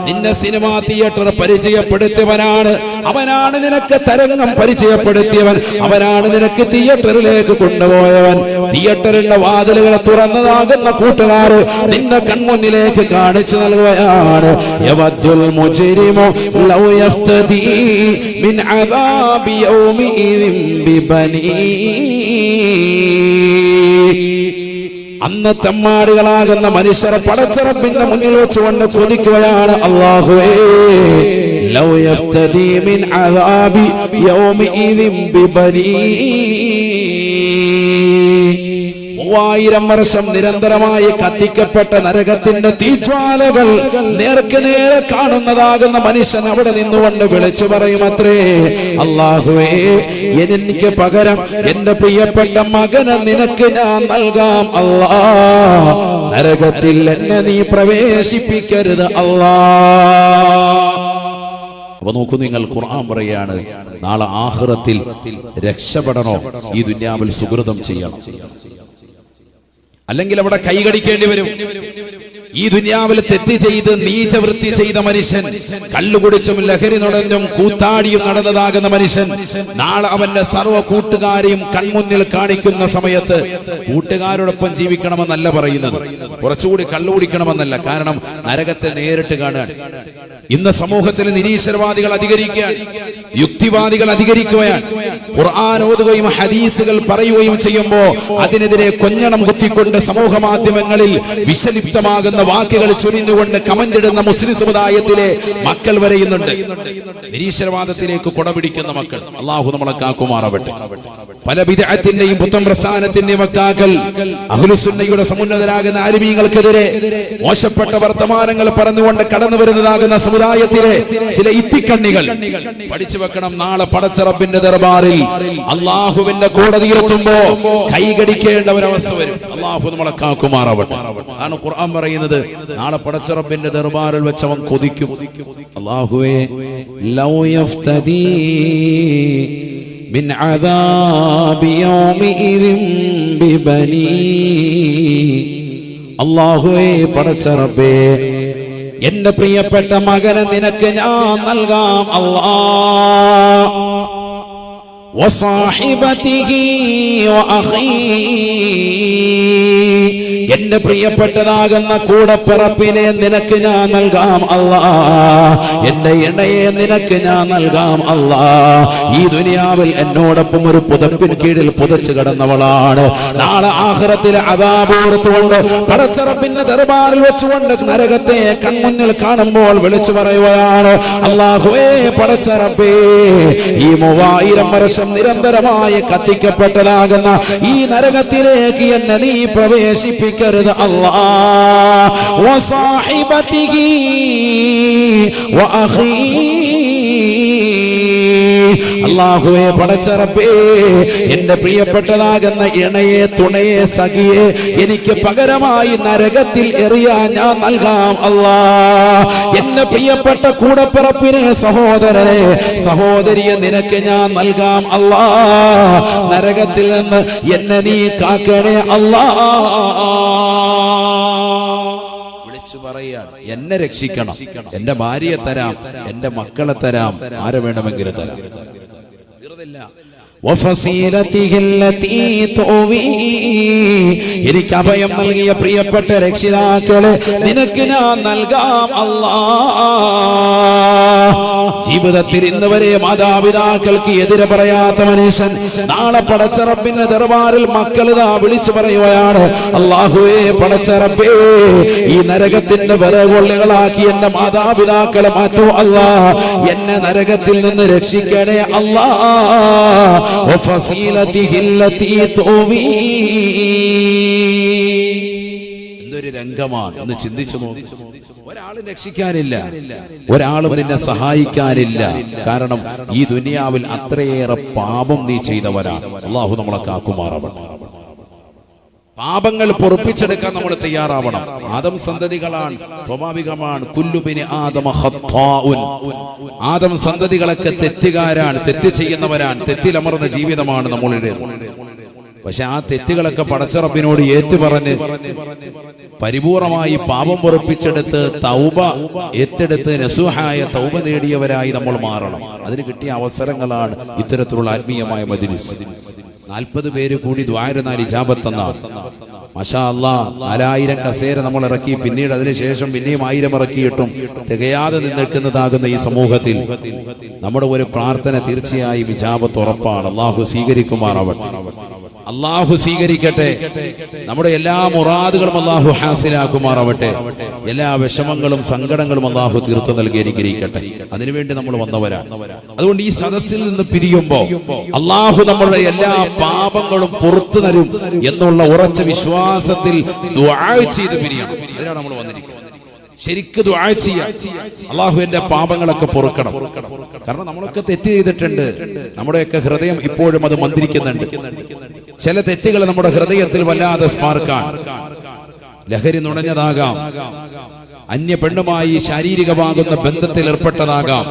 നിന്നെ സിനിമാ തിയേറ്റർ പരിചയപ്പെടുത്തിയവനാണ്, അവനാണ് നിനക്ക് തരംഗം പരിചയപ്പെടുത്തിയവൻ, അവനാണ് നിനക്ക് തിയേറ്ററിലേക്ക് കൊണ്ടുപോയവൻ. തിയേറ്ററിന്റെ വാതിലുകൾ തുറന്നതാകുന്ന കൂട്ടുകാര് നിന്റെ കൺമുന്നിലേക്ക് കാണിച്ചു നൽകുകയാണ്. യവദ്ദുൽ മുജ്രിമു ലൗ യഫ്തദി മിൻ അദാബി യൗമിഇദിൻ ബിബനീ. അന്ന് തെമ്മാടികളാകുന്ന മനുഷ്യരെ പടച്ച റബ്ബിന്റെ മുന്നിൽ വെച്ചുകൊണ്ട് ചോദിക്കുകയാണ്, അല്ലാഹുവേ ലൗ യഫ്തദി മിൻ അദാബി യൗമിഇദിൻ ബിബനീ 3000 വർഷം നിരന്തരമായി കത്തിക്കപ്പെട്ട നരകത്തിന്റെ തീജ്വാലകൾ നേർക്ക് നേരെ കാണുന്നതാകുന്ന മനുഷ്യൻ അവിടെ നിന്നുകൊണ്ട് വിളിച്ചു പറയുമത്രേ, അല്ലാഹുവേ, എനിക്ക് പകരം എന്റെ പ്രിയപ്പെട്ട മകനെ നിനക്ക് ഞാൻ നൽകാം അല്ലാ, നരകത്തിൽ എന്നെ നീ പ്രവേശിപ്പിക്കരുത് അല്ലാ. അപ്പൊ നോക്കൂ നിങ്ങൾ, ഖുർആൻ പറയാണ്, നാളെ ആഖിറത്തിൽ രക്ഷപ്പെടണോ ഈ ദുനിയാവിൽ സുകൃതം ചെയ്യണം, അല്ലെങ്കിൽ അവിടെ കൈകടിക്കേണ്ടി വരും. ഈ ദുനിയാവിൽ തെറ്റ് ചെയ്ത് നീചവൃത്തി ചെയ്ത മനുഷ്യൻ, കള്ളുകുടിച്ചും ലഹരി നുടഞ്ഞും കൂത്താടിയും നടന്നതാകുന്ന മനുഷ്യൻ, നാളെ അവന്റെ സർവ്വ കൂട്ടുകാരെയും കൺമുന്നിൽ കാണിക്കുന്ന സമയത്ത് കൂട്ടുകാരോടൊപ്പം ജീവിക്കണമെന്നല്ല പറയുന്നത്, കുറച്ചുകൂടി കള്ളുകുടിക്കണമെന്നല്ല. കാരണം നരകത്തെ നേരിട്ട് കാണുകയാണ്. ഇന്ന് സമൂഹത്തിൽ നിരീശ്വരവാദികൾ അധികരിക്കുകയാണ്, യുക്തിവാദികൾ അധികരിക്കുകയാണ്. ഖുർആൻ ഓതുകയും ഹദീസുകൾ പറയുകയും ചെയ്യുമ്പോ അതിനെതിരെ കൊഞ്ഞണം കുത്തിക്കൊണ്ട് സമൂഹ മാധ്യമങ്ങളിൽ വിഷലിപ്തമാകുന്ന വാക്കുകൾ ചൊരിഞ്ഞുകൊണ്ട് കമന്റ് ഇടുന്ന മുസ്ലിം സമുദായത്തിലെ മക്കൾ വരെയുന്നുണ്ട്. നിരീശ്വരവാദത്തിലേക്ക് കുടപിടിക്കുന്ന മക്കൾ, അല്ലാഹു നമ്മളെ കാക്കുമാറാവട്ടെ. പല ബിദ്അത്തിന്റെയും പുത്തൻ പ്രസ്ഥാനത്തിന്റെയും വക്താക്കൾ അഹ്ലുസുന്നയുടെ സമുന്നതരാകുന്ന ആലിമീങ്ങൾക്കെതിരെ മോശപ്പെട്ട വർത്തമാനങ്ങൾ പറഞ്ഞുകൊണ്ട് കടന്നു വരുന്നതാകുന്ന സമുദായത്തിലെ ചില ഇത്തിക്കണ്ണികൾ പഠിച്ചു വെക്കണം. നാളെ പടച്ച റബ്ബിന്റെ ദർബാറിൽ അല്ലാഹുവിന്റെ കോടതിയിലെത്തുമ്പോ കൈകടിക്കേണ്ട ഒരവസ്ഥ വരും. അല്ലാഹു നമ്മളെ കാക്കുമാറാവട്ടെ. ആണ് ഖുർആൻ പറയുന്നത്, നാളെ പടച്ച റബ്ബിന്റെ ദർബാറിൽ വെച്ച് അവൻ കൊതിക്കും, അല്ലാഹുവേ, ലൗ യഫ്തദീ മിൻ അദാബി യൗമിഇദിൻ ബിബനീ. അല്ലാഹുവേ, പടച്ച റബ്ബേ, എന്റെ പ്രിയപ്പെട്ട മകനെ നിനക്ക് ഞാൻ നൽകാം അല്ലാ, വസാഹിബതിഹി വഅഖീ, എന്റെ പ്രിയപ്പെട്ടതാകുന്ന കൂടപ്പിറപ്പിനെ നിനക്ക് ഞാൻ നൽകാം അല്ലാ, എന്റെ ഇണയെ നിനക്ക് ഞാൻ നൽകാം അല്ലാ. ഈ ദുനിയാവിൽ എന്നോടൊപ്പം ഒരു പുതപ്പിന് കീഴിൽ പുതച്ചു കിടന്നവളാണ്. നാളെ ആഖിറത്തിലെ അദാബ് ഓർത്തുകൊണ്ട് പടച്ച റബ്ബിന്റെ ദർബാറിൽ വെച്ചുകൊണ്ട് നരകത്തെ കൺമുന്നിൽ കാണുമ്പോൾ വിളിച്ചു പറയുകയാണ്, അല്ലാഹുവേ, പടച്ച റബ്ബേ, ഈ 3000 വർഷം നിരന്തരമായി കത്തിക്കപ്പെട്ടതാകുന്ന ഈ നരകത്തിലേക്ക് എന്നെ നീ പ്രവേശിപ്പിക്കരുത് അല്ലാ, വസാഹിബതിഹി വഅഖീ. അല്ലാഹുവേ, പടച്ച റബ്ബേ, എന്റെ പ്രിയപ്പെട്ടതാകുന്ന ഇണയെ, തുണയെ, സഖിയെ എനിക്ക് പകരമായി നരകത്തിൽ എറിയാൻ ഞാൻ നൽകാം അല്ലാ. എന്റെ പ്രിയപ്പെട്ട കൂടപ്പിറപ്പിനെ, സഹോദരനെ, സഹോദരിയെ നിനക്ക് ഞാൻ നൽകാം അല്ലാ. നരകത്തിൽ നിന്ന് എന്നെ നീ കാക്കണേ അല്ലാ. വിളിച്ചു പറയാൻ, എന്നെ രക്ഷിക്കണം, എന്റെ ഭാര്യയെ തരാം, എന്റെ മക്കളെ തരാം, ആരെ വേണമെങ്കിലും തരാം. എനിക്ക് അഭയം നൽകിയ പ്രിയപ്പെട്ട രക്ഷിതാക്കളെ നിനക്ക് ഞാൻ നൽകാം അല്ലാ. ജീവിതത്തിൽ ഇന്ന് വരെ മാതാപിതാക്കൾക്ക് എതിരെ പറയാത്ത മനുഷ്യൻ നാളെ പടച്ച റബ്ബിന്റെ ദർബാറിൽ മക്കൾ ഇതാ വിളിച്ചു പറയുകയാണ്, അല്ലാഹുവേ, പടച്ച റബ്ബേ, ഈ നരകത്തിന്റെ വിറകൊള്ളികളാക്കി എന്റെ മാതാപിതാക്കളെ മാറ്റൂ അല്ലാ, എന്നെ നരകത്തിൽ നിന്ന് രക്ഷിക്കണേ അല്ലാ. എന്തൊരു രംഗമാണ് ഒന്ന് ചിന്തിച്ചു നോക്കി. ഒരാളും രക്ഷിക്കാനില്ല, ഒരാളും നിന്നെ സഹായിക്കാനില്ല. കാരണം ഈ ദുനിയാവിൽ അത്രയേറെ പാപം നീ ചെയ്തവരാണ്. അല്ലാഹു നമ്മളെ കാക്കുമാറാവട്ടെ. പാപങ്ങൾ പൊറുപ്പിച്ചെടുക്കാൻ നമ്മൾ തയ്യാറാവണം. ആദം സന്തതികളാണ്, സ്വാഭാവികമാണ്. കുല്ലുബിനി ആദമ ഖത്താഉൻ, ആദം സന്തതികളൊക്കെ തെറ്റുകാരാണ്, തെറ്റ് ചെയ്യുന്നവരാണ്, തെറ്റിലമർന്ന ജീവിതമാണ് നമ്മളുടെ. പക്ഷെ ആ തെറ്റുകളൊക്കെ പടച്ച റബ്ബിനോട് ഏറ്റുപറഞ്ഞ് പരിപൂർണമായി പാപം പൊറുപ്പിച്ചെടുത്ത് തൗബ ഏറ്റെടുത്ത് നസുഹായ തൗബ നേടിയവരായി നമ്മൾ മാറണം. അതിന് കിട്ടിയ അവസരങ്ങളാണ് ഇത്തരത്തിലുള്ള ആത്മീയമായ മജ്‌ലിസ്. 40 പേര് കൂടി ദ്വാരനാൽ ഇജാബത്തെന്നാണ്. മാഷാ അല്ലാഹ്, 4000 കസേര നമ്മൾ ഇറക്കി, പിന്നീട് അതിനുശേഷം പിന്നെയും 1000 ഇറക്കിയിട്ടും തികയാതെ നിൽക്കുന്നതാകുന്ന ഈ സമൂഹത്തിൽ നമ്മുടെ ഒരു പ്രാർത്ഥന തീർച്ചയായും ഇജാബത്ത് ഉറപ്പാണ്. അല്ലാഹു സ്വീകരിക്കുമാറാവട്ടെ. അള്ളാഹു സ്വീകരിക്കട്ടെ. നമ്മുടെ എല്ലാ മുറാദുകളും അള്ളാഹു ഹാസിലാക്കുമാറാവട്ടെ. എല്ലാ വിഷമങ്ങളും സങ്കടങ്ങളും അള്ളാഹു തീർത്തു നൽകി അനുഗ്രഹിക്കട്ടെ. അതിനുവേണ്ടി നമ്മൾ വന്നവരാണ്. അതുകൊണ്ട് ഈ സദസ്സിൽ നിന്ന് പിരിയുമ്പോ അള്ളാഹു നമ്മുടെ എല്ലാ പാപങ്ങളും പുറത്തു തരും എന്നുള്ള ഉറച്ച വിശ്വാസത്തിൽ ദുആ ചെയ്ത് പിരിയണം. അതിനാണ് നമ്മൾ വന്നിരിക്കുന്നത്. ശരിക്കും ദുആ ചെയ്യാം, അള്ളാഹു എന്റെ പാപങ്ങളൊക്കെ പൊറുക്കണം. കാരണം നമ്മളൊക്കെ തെറ്റ് ചെയ്തിട്ടുണ്ട്. നമ്മുടെയൊക്കെ ഹൃദയം ഇപ്പോഴും അത് മന്ത്രിക്കുന്നുണ്ട്. ചില തെറ്റുകൾ നമ്മുടെ ഹൃദയത്തിൽ വല്ലാതെ സ്പാർക്കാൻ. ലഹരി നുണഞ്ഞതാകാം, അന്യ പെണ്ണുമായി ശാരീരികമാകുന്ന ബന്ധത്തിൽ ഏർപ്പെട്ടതാകാം,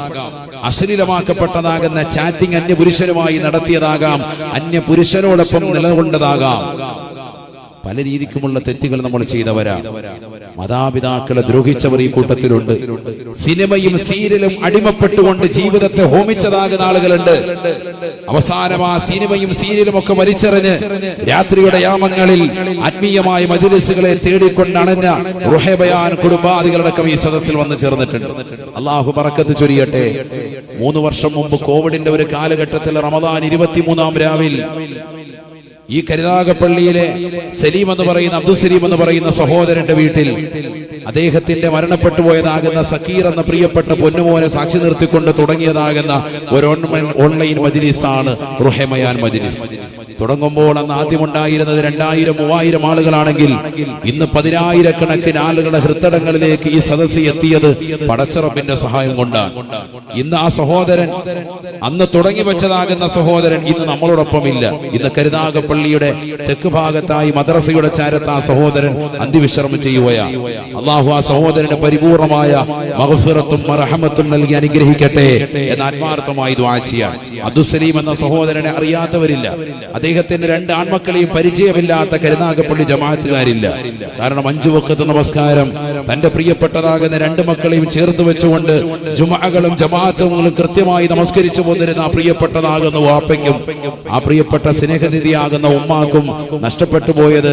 അശ്ലീലമാക്കപ്പെട്ടതാകുന്ന ചാറ്റിംഗ് അന്യ പുരുഷനുമായി നടത്തിയതാകാം, അന്യ പുരുഷനോടൊപ്പം നിലകൊണ്ടതാകാം. പല രീതിക്കുമുള്ള തെറ്റുകൾ നമ്മൾ ചെയ്തവരാ. മാതാപിതാക്കളെ ദ്രോഹിച്ചവർ ഈ കൂട്ടത്തിലുണ്ട്. സിനിമയും സീരിയലും അടിമപ്പെട്ടുകൊണ്ട് ജീവിതത്തെ ഹോമിച്ചതാകുന്ന ആളുകളുണ്ട്. അവസാനം ആ സിനിമയും സീരിയലും ഒക്കെ വലിച്ചെറിഞ്ഞ് രാത്രിയുടെ യാമങ്ങളിൽ ആത്മീയമായ മജ്‌ലിസുകളെ തേടിക്കൊണ്ടണഞ്ഞ റുഹൈ ബയാൻ കുടുംബാദികളടക്കം ഈ സദസ്സിൽ വന്ന് ചേർന്നിട്ടുണ്ട്. അള്ളാഹു ബറക്കത്ത് ചൊരിയട്ടെ. 3 വർഷം മുമ്പ് കോവിഡിന്റെ ഒരു കാലഘട്ടത്തിൽ റമദാൻ 23-ാം രാവിൽ ഈ കരുനാഗപ്പള്ളിയിലെ സലീം എന്ന് പറയുന്ന അബ്ദുൽ സലീം എന്ന് പറയുന്ന സഹോദരന്റെ വീട്ടിൽ അദ്ദേഹത്തിന്റെ മരണപ്പെട്ടു പോയതാകുന്ന സക്കീർ എന്ന പ്രിയപ്പെട്ട പൊന്നുമോനെ സാക്ഷി നിർത്തിക്കൊണ്ട് തുടങ്ങിയതാകുന്ന ഒരു ഓൺലൈൻ മജ്‌ലിസാണ് റുഹൈ ബയാൻ മജ്‌ലിസ്. തുടങ്ങുമ്പോൾ അന്ന് ആദ്യമുണ്ടായിരുന്നത് 2000-3000 ആളുകളാണെങ്കിൽ ഇന്ന് 10,000-കണക്കിന് ആളുകളുടെ ഹൃദയങ്ങളിലേക്ക് ഈ സദസ്സ് എത്തിയത് പടച്ചറബിന്റെ സഹായം കൊണ്ടാണ്. ഇന്ന് ആ സഹോദരൻ, അന്ന് തുടങ്ങി വെച്ചതാകുന്ന സഹോദരൻ ഇന്ന് നമ്മളോടൊപ്പമില്ല. ഇന്ന് കരുനാഗപ്പള്ളിയുടെ തെക്ക് ഭാഗത്തായി മദ്രസയുടെ ചാരത്ത് ആ സഹോദരൻ അന്ത്യവിശ്രമം ചെയ്യുകയാണ്. അള്ളാഹു ആ സഹോദരന് പരിപൂർണമായ മഗ്ഫിറത്തും റഹ്മത്തും നൽകി അനുഗ്രഹിക്കട്ടെ എന്ന് ആത്മാർത്ഥമായി ദുആ ചെയ്യാൻ. അബ്ദുൽ സലീം എന്ന സഹോദരനെ അറിയാത്തവരില്ല. അദ്ദേഹത്തിന്റെ 2 ആൺമക്കളെയും പരിചയമില്ലാത്ത കരുനാഗപ്പള്ളി ജമാഅത്തുകാരില്ല. കാരണം 5 വഖത്ത് നമസ്കാരം തന്റെ പ്രിയപ്പെട്ടതാകുന്ന 2 മക്കളെയും ചേർത്ത് വെച്ചുകൊണ്ട് ജുമഅകളും ജമാഅത്തുകളും കൃത്യമായി നമസ്കരിച്ചു പോന്നിരുന്ന ആ പ്രിയപ്പെട്ടതാകുന്ന വാപ്പയ്ക്കും ആ പ്രിയപ്പെട്ട സ്നേഹനിധിയാകുന്ന ഉമ്മാക്കും നഷ്ടപ്പെട്ടു പോയത്,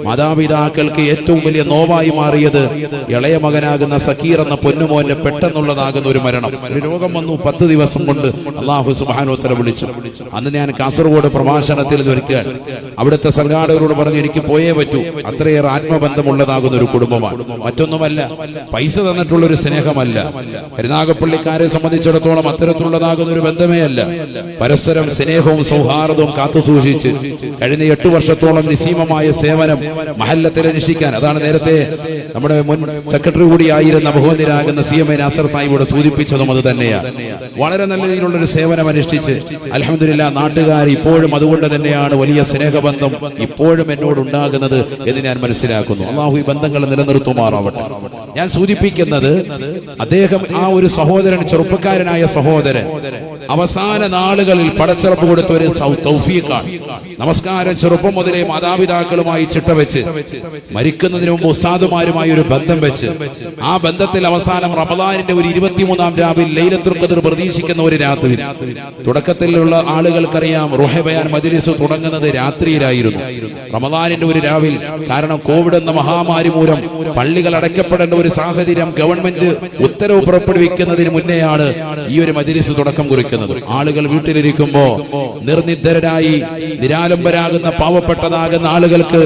മാതാപിതാക്കൾക്ക് ഏറ്റവും വലിയ നോവായി മാറിയത് ഇളയ മകനാകുന്ന സക്കീർ എന്ന പൊന്നുമോന്റെ പെട്ടെന്നുള്ളതാകുന്ന ഒരു മരണം. ഒരു രോഗം വന്നു. 10 ദിവസം കൊണ്ട് അല്ലാഹു സുബ്ഹാനഹു വ തആല വിളിച്ചു. അന്ന് ഞാൻ കാസർഗോഡ് പ്രഭാഷണത്തിൽ ഒരുക്കുകയാണ്. അവിടുത്തെ സംഘാടകരോട് പറഞ്ഞു, എനിക്ക് പോയേ പറ്റൂ. അത്രയേറെ ആത്മബന്ധമുള്ളതാകുന്ന ഒരു കുടുംബമാണ്. മറ്റൊന്നുമല്ല, പൈസ തന്നിട്ടുള്ള ഒരു സ്നേഹമല്ല. കരുനാഗപ്പള്ളിക്കാരെ സംബന്ധിച്ചിടത്തോളം അത്തരത്തിലുള്ളതാകുന്ന ഒരു ബന്ധമേ അല്ല. പരസ്പരം സ്നേഹവും സൗഹാർദ്ദവും കാത്തുസൂക്ഷിച്ച് കഴിഞ്ഞ 8 വർഷത്തോളം നിസീമമായ സേവനം മഹല്ലത്തിൽ അനുഷ്ഠിക്കാൻ. അതാണ് നേരത്തെ നമ്മുടെ മുൻ സെക്രട്ടറി കൂടിയായിരുന്ന ബഹുമാന്യനാകുന്ന CMA നാസർ സാഹിബോട് സൂചിപ്പിച്ചതും അത് തന്നെയാണ്. വളരെ നല്ല രീതിയിലുള്ള ഒരു സേവനം അനുഷ്ഠിച്ച് അൽഹംദുലില്ലാഹ് നാട്ടുകാർ ഇപ്പോഴും അതുകൊണ്ട് തന്നെയാണ് വലിയ സ്നേഹബന്ധം ഇപ്പോഴും എന്നോട് ഉണ്ടാകുന്നത് എന്ന് ഞാൻ മനസ്സിലാക്കുന്നു. അള്ളാഹു ഈ ബന്ധങ്ങൾ നിലനിർത്തുമാറാവട്ടെ. ഞാൻ സൂചിപ്പിക്കുന്നത്, അദ്ദേഹം ആ ഒരു സഹോദരൻ, ചെറുപ്പക്കാരനായ സഹോദരൻ, അവസാന നാളുകളിൽ പടച്ചിറപ്പ് കൊടുത്ത ഒരു തൗഫീഖാണ്. നമസ്കാരം ചെറുപ്പം മുതലേ മാതാപിതാക്കളുമായി ചിട്ടവെച്ച് മരിക്കുന്നതിന് മുമ്പ് ഉസ്താദുമാരുമായി ഒരു ബന്ധം വെച്ച് ആ ബന്ധത്തിൽ അവസാനം റമദാനിന്റെ ഒരു 23-ാം രാവിൽ ലൈലത്തുൽ ഖദ്ർ പ്രതീക്ഷിക്കുന്ന ഒരു രാത്രി. തുടക്കത്തിലുള്ള ആളുകൾക്കറിയാം റുഹൈ ബയാൻ മജ്‌ലിസ് തുടങ്ങുന്നത് രാത്രിയിലായിരുന്നു, റമദാനിന്റെ ഒരു രാവിൽ. കാരണം കോവിഡ് എന്ന മഹാമാരി മൂലം പള്ളികൾ അടയ്ക്കപ്പെടേണ്ട ഒരു സാഹചര്യം ഗവൺമെന്റ് ഉത്തരവ് പുറപ്പെടുവിക്കുന്നതിന് മുന്നെയാണ് ഈ ഒരു മജ്‌ലിസ് തുടക്കം കുറിക്കുന്നത്. ആളുകൾ വീട്ടിലിരിക്കുമ്പോ നിർനിദ്രരായി നിരാലംബരാകുന്ന പാവപ്പെട്ടതാകുന്ന ആളുകൾക്ക്,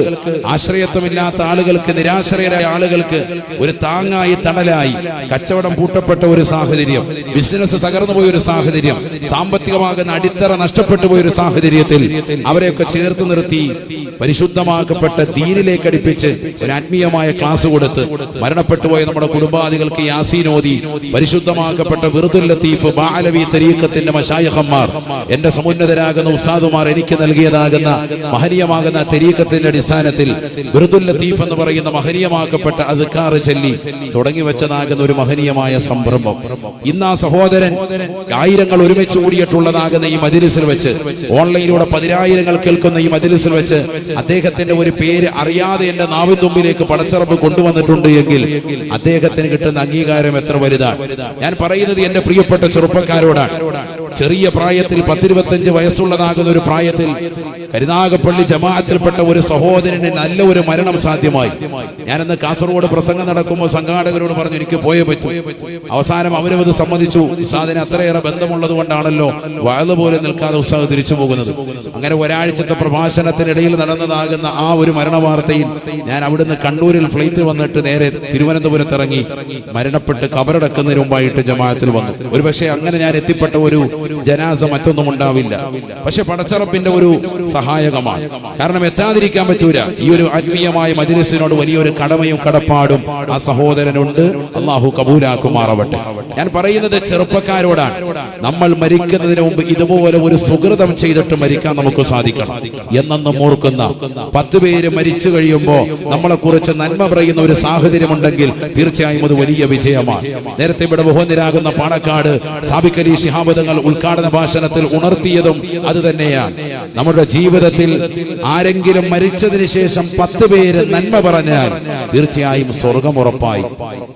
ആശ്രയത്വമില്ലാത്ത ആളുകൾക്ക്, നിരാശ്രയരായ ആളുകൾക്ക് ഒരു താങ്ങായി തണലായി, കച്ചവടം പൂട്ടപ്പെട്ട ഒരു സാഹചര്യം, ബിസിനസ് തകർന്നു പോയ ഒരു സാഹചര്യം, സാമ്പത്തികമാകുന്ന അടിത്തറ നഷ്ടപ്പെട്ടു പോയൊരു സാഹചര്യത്തിൽ അവരെയൊക്കെ ചേർത്ത് നിർത്തി പരിശുദ്ധമാക്കപ്പെട്ട ദീനിലേക്ക് അടുപ്പിച്ച് ഒരു ആത്മീയമായ ക്ലാസ് കൊടുത്ത് മരണപ്പെട്ടുപോയ നമ്മുടെ കുടുംബാദികൾക്ക് യാസീൻ ഓതി പരിശുദ്ധമാക്കപ്പെട്ട വിറുദുൽ ലത്തീഫ് ബഅലവി തരീഖത്തിന്റെ മശായിഖന്മാർ, എന്റെ സമുന്നതരാകുന്ന ഉസ്താദുമാർ എനിക്ക് നൽകിയതാകുന്ന മഹനീയമാകുന്ന തരീഖത്തിന്റെ അടിസ്ഥാനത്തിൽ വിറുദുൽ ലത്തീഫ് എന്ന് പറയുന്ന മഹനീയമാക്കപ്പെട്ട അദ്കാർ ചൊല്ലി തുടങ്ങി വെച്ചതാകുന്ന ഒരു മഹനീയമായ സംരംഭം. ഇന്ന് ആ സഹോദരൻ ആയിരങ്ങൾ ഒരുമിച്ച് കൂടിയിട്ടുള്ളതാകുന്ന ഈ മജ്‌ലിസിൽ വെച്ച്, ഓൺലൈനിലൂടെ 10,000 കേൾക്കുന്ന ഈ മജ്‌ലിസിൽ വെച്ച് അദ്ദേഹത്തിന്റെ ഒരു പേര് അറിയാതെ എന്റെ നാവിൻ തുമ്പിലേക്ക് പടച്ചിറപ്പ് കൊണ്ടുവന്നിട്ടുണ്ട് എങ്കിൽ അദ്ദേഹത്തിന് കിട്ടുന്ന അംഗീകാരം എത്ര വലുതാണ്. ഞാൻ പറയുന്നത് എന്റെ പ്രിയപ്പെട്ട ചെറുപ്പക്കാരോടാണ്. ചെറിയ പ്രായത്തിൽ 10-25 വയസ്സുള്ളതാകുന്ന ഒരു പ്രായത്തിൽ കരുനാഗപ്പള്ളി ജമാഅത്തിൽപ്പെട്ട ഒരു സഹോദരന് നല്ല ഒരു മരണം സാധ്യമായി. ഞാനിന്ന് കാസർഗോഡ് പ്രസംഗം നടക്കുമ്പോൾ സംഘാടകരോട് പറഞ്ഞു എനിക്ക് പോയേ പറ്റൂ. അവസാനം അവരും അത് സമ്മതിച്ചു. ഉസ്താദിന് അത്രയേറെ ബന്ധമുള്ളത് കൊണ്ടാണല്ലോ വഅദ് പോലെ നിൽക്കാതെ ഉസ്താദ് തിരിച്ചു പോകുന്നത്. അങ്ങനെ ഒരാഴ്ചത്തെ പ്രഭാഷണത്തിനിടയിൽ നടന്നതാകുന്ന ആ ഒരു മരണ വാർത്തയിൽ ഞാൻ അവിടുന്ന് കണ്ണൂരിൽ ഫ്ലൈറ്റ് വന്നിട്ട് നേരെ തിരുവനന്തപുരത്ത് ഇറങ്ങി മരണപ്പെട്ട് കബറടക്കുന്നതിന് മുമ്പായിട്ട് ജമാഅത്തിൽ വന്നു. ഒരുപക്ഷെ അങ്ങനെ ഞാൻ എത്തിപ്പെട്ട ഒരു ജനാസ മറ്റൊന്നും ഉണ്ടാവില്ല. പക്ഷെ പടച്ചറപ്പിന്റെ ഒരു സഹായകമാണ്. കാരണം എത്താതിരിക്കാൻ പറ്റൂല. ഈ ഒരു ആത്മീയമായ മജ്‌ലിസിനോട് വലിയൊരു കടമയും കടപ്പാടും ആ സഹോദരനുണ്ട്. അള്ളാഹു കബൂലാക്കുമാറാവട്ടെ. ഞാൻ പറയുന്നത് ചെറുപ്പക്കാരോടാണ്. നമ്മൾ മരിക്കുന്നതിന് മുമ്പ് ഇതുപോലെ ഒരു സുകൃതം ചെയ്തിട്ട് മരിക്കാൻ നമുക്ക് സാധിക്കണം എന്നെന്നും ഓർക്കുന്ന 10 പേര് മരിച്ചു കഴിയുമ്പോ നമ്മളെ കുറിച്ച് നന്മ പറയുന്ന ഒരു സാഹചര്യമുണ്ടെങ്കിൽ തീർച്ചയായും അത് വലിയ വിജയമാണ്. നേരത്തെ ഇവിടെ ബഹുനിരാകുന്ന പാണക്കാട് സാബിഖ് അലി ശിഹാബ് തങ്ങൾ ഉദ്ഘാടന ഭാഷണത്തിൽ ഉണർത്തിയതും അത് തന്നെയാണ്. നമ്മുടെ ജീവിതത്തിൽ ആരെങ്കിലും മരിച്ചതിന് ശേഷം 10 പേര് നന്മ പറഞ്ഞാൽ തീർച്ചയായും സ്വർഗം ഉറപ്പായി.